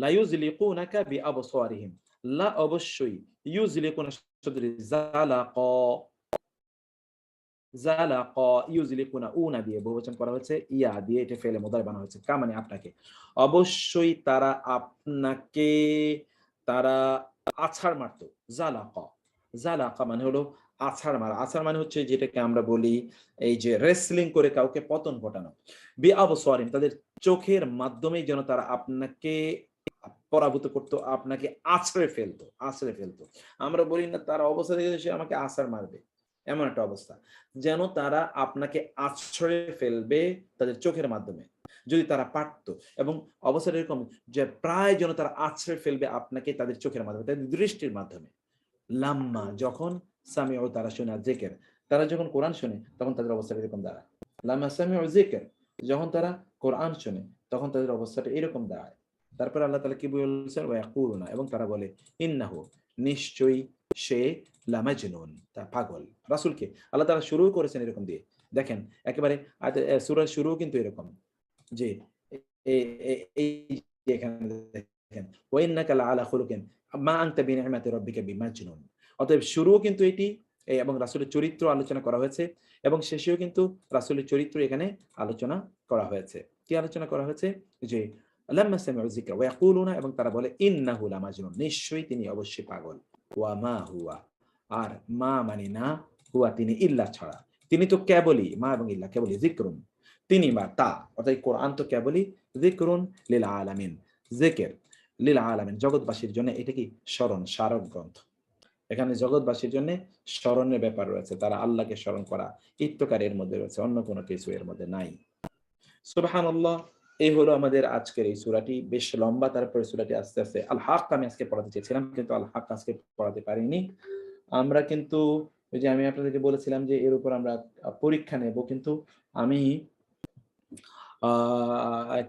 লা ইউযলিকুনাকা বিআবসারিহিম, লা অবশ্যই, ইউযলিকুনা শব্দটি যালাকা, যালাকা ইউযলিকুনা উনা দিয়ে বহুবচন করা হয়েছে, ইয়া দিয়ে এটা ফেলে মুদারি বানানো হয়েছে, কা মানে আপনাকে, অবশ্যই তারা আপনাকে, তারা আছাড় মারত। যালাকা, যালাকা মানে হলো আছাড় মারা। আছাড় মানে হচ্ছে যেটাকে আমরা বলি এই যে রেসলিং করে কাউকে পতন ঘটানো। বিআবসারিহিম, তাদের চোখের মাধ্যমেই যেন তারা আপনাকে পরাভূত করত, আপনাকে আছড়ে ফেলতো, আছড়ে ফেলতো। আমরা বলি না তারা অবস্থা দেখে সে আমাকে আছাড় মারবে, এমন একটা অবস্থা, যেন তারা আপনাকে আছড়ে ফেলবে তাদের চোখের মাধ্যমে, যদি তারা পারত। এবং অবস্থাটা এরকম যে প্রায় যেন তারা আছড়ে ফেলবে আপনাকে তাদের চোখের মাধ্যমে, তাদের দৃষ্টির মাধ্যমে। লাম্মা যখন, সামিউ তারা শুনে, জিকির তারা যখন কোরআন শুনে তখন তাদের অবস্থাটা এরকম দাঁড়ায়। লাম্মা সামিউ জিকির, যখন তারা কোরআন শুনে তখন তাদের অবস্থাটা এরকম দাঁড়ায়। তারপর আল্লাহ তাআলা কি বলছেন? ওয়া ইয়াকুলুনা, এবং তারা বলে, ইন্নাহু, নিশ্চয়ই সে, লামাজনুন, তা পাগল। রাসূলকে আল্লাহ তাআলা শুরু করেছেন এরকম দিয়ে। দেখেন একেবারে সূরার শুরু কিন্তু এরকম যে এই যে এখানে দেখেন, ওয়া ইন্নাকা লাআলা খুলুকিন মা আনতা বিনি'মাতি রাব্বিকা বিমাজনুন। অতএব শুরুও কিন্তু এটি, এবং রাসূলের চরিত্র আলোচনা করা হয়েছে, এবং শেষেও কিন্তু রাসূলের চরিত্র এখানে আলোচনা করা হয়েছে। কি আলোচনা করা হয়েছে? যে লাম্মা সামি'উ যিকরা ওয়া ইয়াকুলুনা, এবং তারা বলে ইন্নাহু লামাজনুন, নিশ্চয়ই তিনি অবশ্যই পাগল। ওয়া মা হুয়া, আর মা মানে না, হুয়া তিনি, ইল্লা ছাড়া, তিনি তো কেবলই, মা এবং ইল্লা কেবলই, যিকরুন তিনি, বা তা, অর্থাৎ কোরআন তো কেবলই যিকরুন লিল আলামিন, জিকির লিল আলামিন জগৎবাসীর জন্য, এটা কি স্মরণ, স্মারক গ্রন্থ। এখানে জগৎবাসীর জন্য স্মরণের ব্যাপার রয়েছে, তারা আল্লাহকে স্মরণ করা, ইত্তকার এর মধ্যে রয়েছে, অন্য কোনো কিছু এর মধ্যে নাই। সুবহানাল্লাহ। এই হলো আমাদের আজকের এই সূরাটি, বেশ লম্বা। তারপরে সূরাটি আস্তে আস্তে, আল হক আমি আজকে পড়াতে চেয়েছিলাম কিন্তু আল হক আজকে পড়াতে পারিনি। আমরা কিন্তু ওই যে আমি আপনাদেরকে বলেছিলাম যে এর উপর আমরা পরীক্ষা নেব, কিন্তু আমি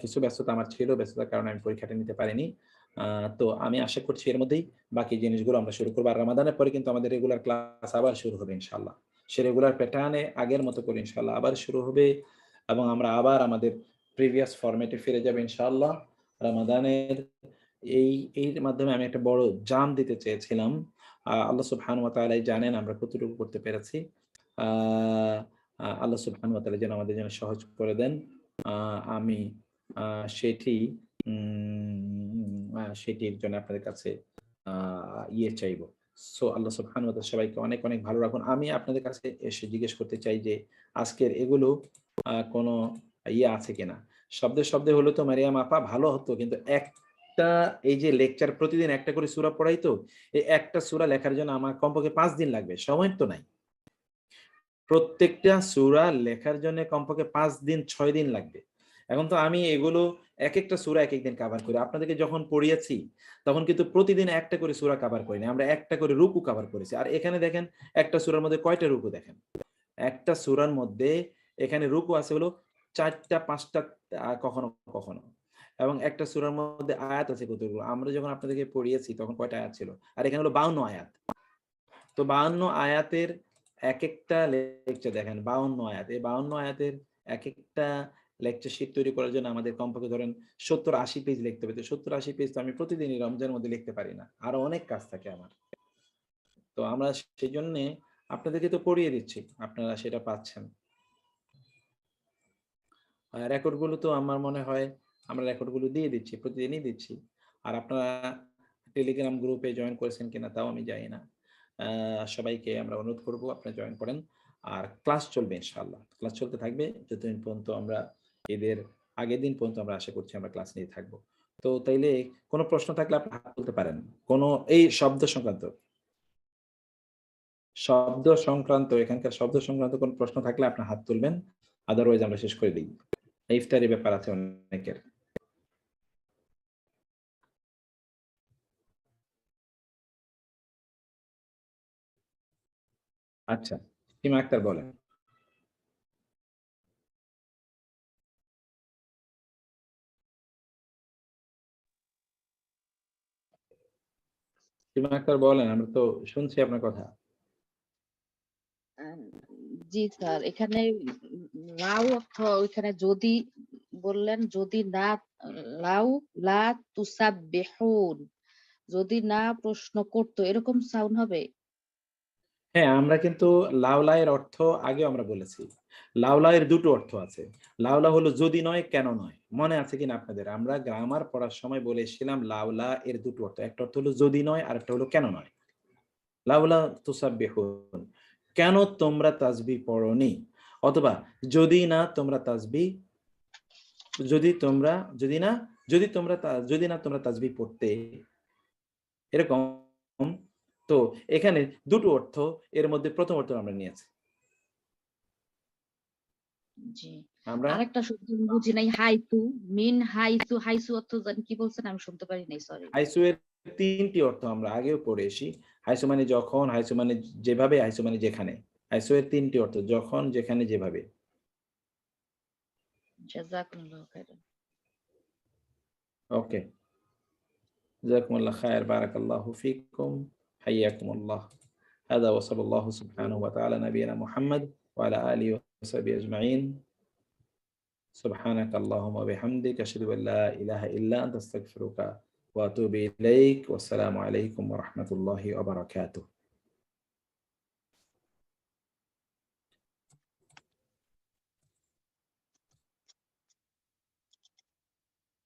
কিছু ব্যস্ততা আমার ছিল, ব্যস্ততার কারণে আমি পরীক্ষাটা নিতে পারিনি। তো আমি আশা করছি এর মধ্যেই বাকি জিনিসগুলো আমরা শুরু করব। আর রমাদানের পরে কিন্তু আমাদের রেগুলার ক্লাস আবার শুরু হবে ইনশাআল্লাহ। সে রেগুলার প্যাটার্নে আগের মতো করে ইনশাআল্লাহ আবার শুরু হবে, এবং আমরা আবার আমাদের প্রিভিয়াস ফরম্যাটে ফিরে যাব ইনশাআল্লাহ। রমাদানের এর মাধ্যমে আমি একটা বড় জাম দিতে চেয়েছিলাম। আল্লাহ সুবহানাহু ওয়া তাআলাই জানেন আমরা কতটুকু করতে পেরেছি। আ আল্লাহ সুবহানাহু ওয়া তাআলা যেন আমাদের জন্য সহজ করে দেন। আমি সেটি সেটির জন্য আপনাদের কাছে আ চাইবো। সো আল্লাহ সুবহানাহু ওয়া তাআলা সবাইকে অনেক, অনেক ভালো রাখুন। আমি আপনাদের কাছে এসে জিজ্ঞেস করতে চাই যে আজকের এগুলো কোনো আছে কিনা? শব্দে, শব্দে হলে তো মারিয়াম আপা ভালো হতো। কিন্তু একটা, এই যে লেকচার প্রতিদিন একটা করে সূরা পড়াই তো, এই একটা সূরা লেখার জন্য আমার কমপক্ষে ৫ দিন লাগবে। সময় তো নাই। প্রত্যেকটা সূরা লেখার জন্য কমপক্ষে ৫ দিন ৬ দিন লাগবে। এখন তো আমি এগুলো এক একটা সূরা এক একদিন কভার করি। আপনাদেরকে যখন পড়িয়েছি তখন কিন্তু প্রতিদিন একটা করে সূরা কভার করিনি, আমরা একটা করে রুকু কভার করেছি। আর এখানে দেখেন একটা সূরার মধ্যে কয়টা রুকু দেখেন, একটা সূরার মধ্যে এখানে রুকু আছে হলো ৪টা ৫টা, কখনো কখনো, এবং একটা সূরার মধ্যে আয়াত আছে কতগুলো। আমরা যখন আপনাদেরকে পড়িয়েছি তখন কয়টা আয়াত ছিল, আর এখানে হলো 52 আয়াত। তো 52 আয়াতের এক একটা লেকচার দেখেন, 52 আয়াত, এই 52 আয়াতের এক একটা লেকচার শীট তৈরি করার জন্য আমাদের কমপক্ষে ধরেন ৭০-৮০ পেজ লিখতে হবে। তো ৭০-৮০ পেজ তো আমি প্রতিদিনই রমজানের মধ্যে লিখতে পারি না, আরো অনেক কাজ থাকে আমার। তো আমরা সেই জন্য আপনাদেরকে তো পড়িয়ে দিচ্ছি, আপনারা সেটা পাচ্ছেন। রেকর্ডগুলো তো আমার মনে হয় আমরা রেকর্ডগুলো দিয়ে দিচ্ছি, প্রতিদিনই দিচ্ছি। আর আপনারা টেলিগ্রাম গ্রুপে জয়েন করেছেন কিনা তাও আমি জানি না। সবাইকে আমরা অনুরোধ করব আপনারা জয়েন করেন। আর ক্লাস চলবে ইনশাআল্লাহ। ক্লাস চলতে থাকবে যতদিন পর্যন্ত আমরা ঈদের আগের দিন পর্যন্ত আমরা আশা করছি আমরা ক্লাস নিয়ে থাকব। তো তাইলে কোনো প্রশ্ন থাকলে আপনি হাত তুলতে পারেন। কোনো এই শব্দ সংক্রান্ত এখানকার শব্দ সংক্রান্ত কোনো প্রশ্ন থাকলে আপনার হাত তুলবেন। আদারওয়াইজ আমরা শেষ করে দিই। ইফতারি ব্যাপার আছে অনেকের। আচ্ছা, সীমা আক্তার বলেন। সীমা আক্তার বলেন, আমরা তো শুনছি আপনার কথা। আহ, জি স্যার, এখানে লাউ অর্থ ওইখানে যদি বললেন যদি না, লাউ লা তুসাব্বিহুন, যদি না প্রশ্ন করতো এরকম সাউন্ড হবে। হ্যাঁ, আমরা কিন্তু লাউলা এর অর্থ আগেও আমরা বলেছি। লাউলা এর দুটো অর্থ আছে। লাউলা হলো যদি নয়, কেন নয়। মনে আছে কিনা আপনাদের? আমরা গ্রামার পড়ার সময় বলে এসেছিলাম লাউলা এর দুটো অর্থ। একটা অর্থ হলো যদি নয়, আর একটা হলো কেন নয়। লাউলা তুসাব্বিহুন, কেন তোমরা তাসবিহ পড়োনি, অথবা যদি না তোমরা তাসবিহ, যদি তোমরা যদি না যদি তোমরা যদি না তোমরা তাসবিহ পড়তে, এরকম। তো এখানে দুটো অর্থ, এর মধ্যে প্রথম অর্থ আমরা নিয়েছি। জি, আমরা আরেকটা শব্দ আমি বুঝি নাই, হাইতু, মিন হাইতু, হাইসু অর্থ জানি কি বলছেন, আমি শুনতে পারি নাই, সরি। হাইসু এর তিনটি অর্থ আমরা আগেও পড়ে এসি। হাইসু মানে যখন, হাইসু মানে যেভাবে, হাইসু মানে যেখানে। হাইসু এর তিনটি অর্থ, যখন, যেখানে, যেভাবে। জাযাকুমুল্লাহু খাইরান। ওকে, জাযাকুমুল্লাহ খায়ের, বারাকাল্লাহু ফিকুম, হাইয়াকুমুল্লাহ। هذا وصلى الله سبحانه وتعالى نبينا محمد وعلى آله وصحبه أجمعين. سبحانك اللهم وبحمدك أشهد أن لا إله إلا أنت أستغفرك وأتوب إليك. والسلام عليكم ورحمة الله وبركاته.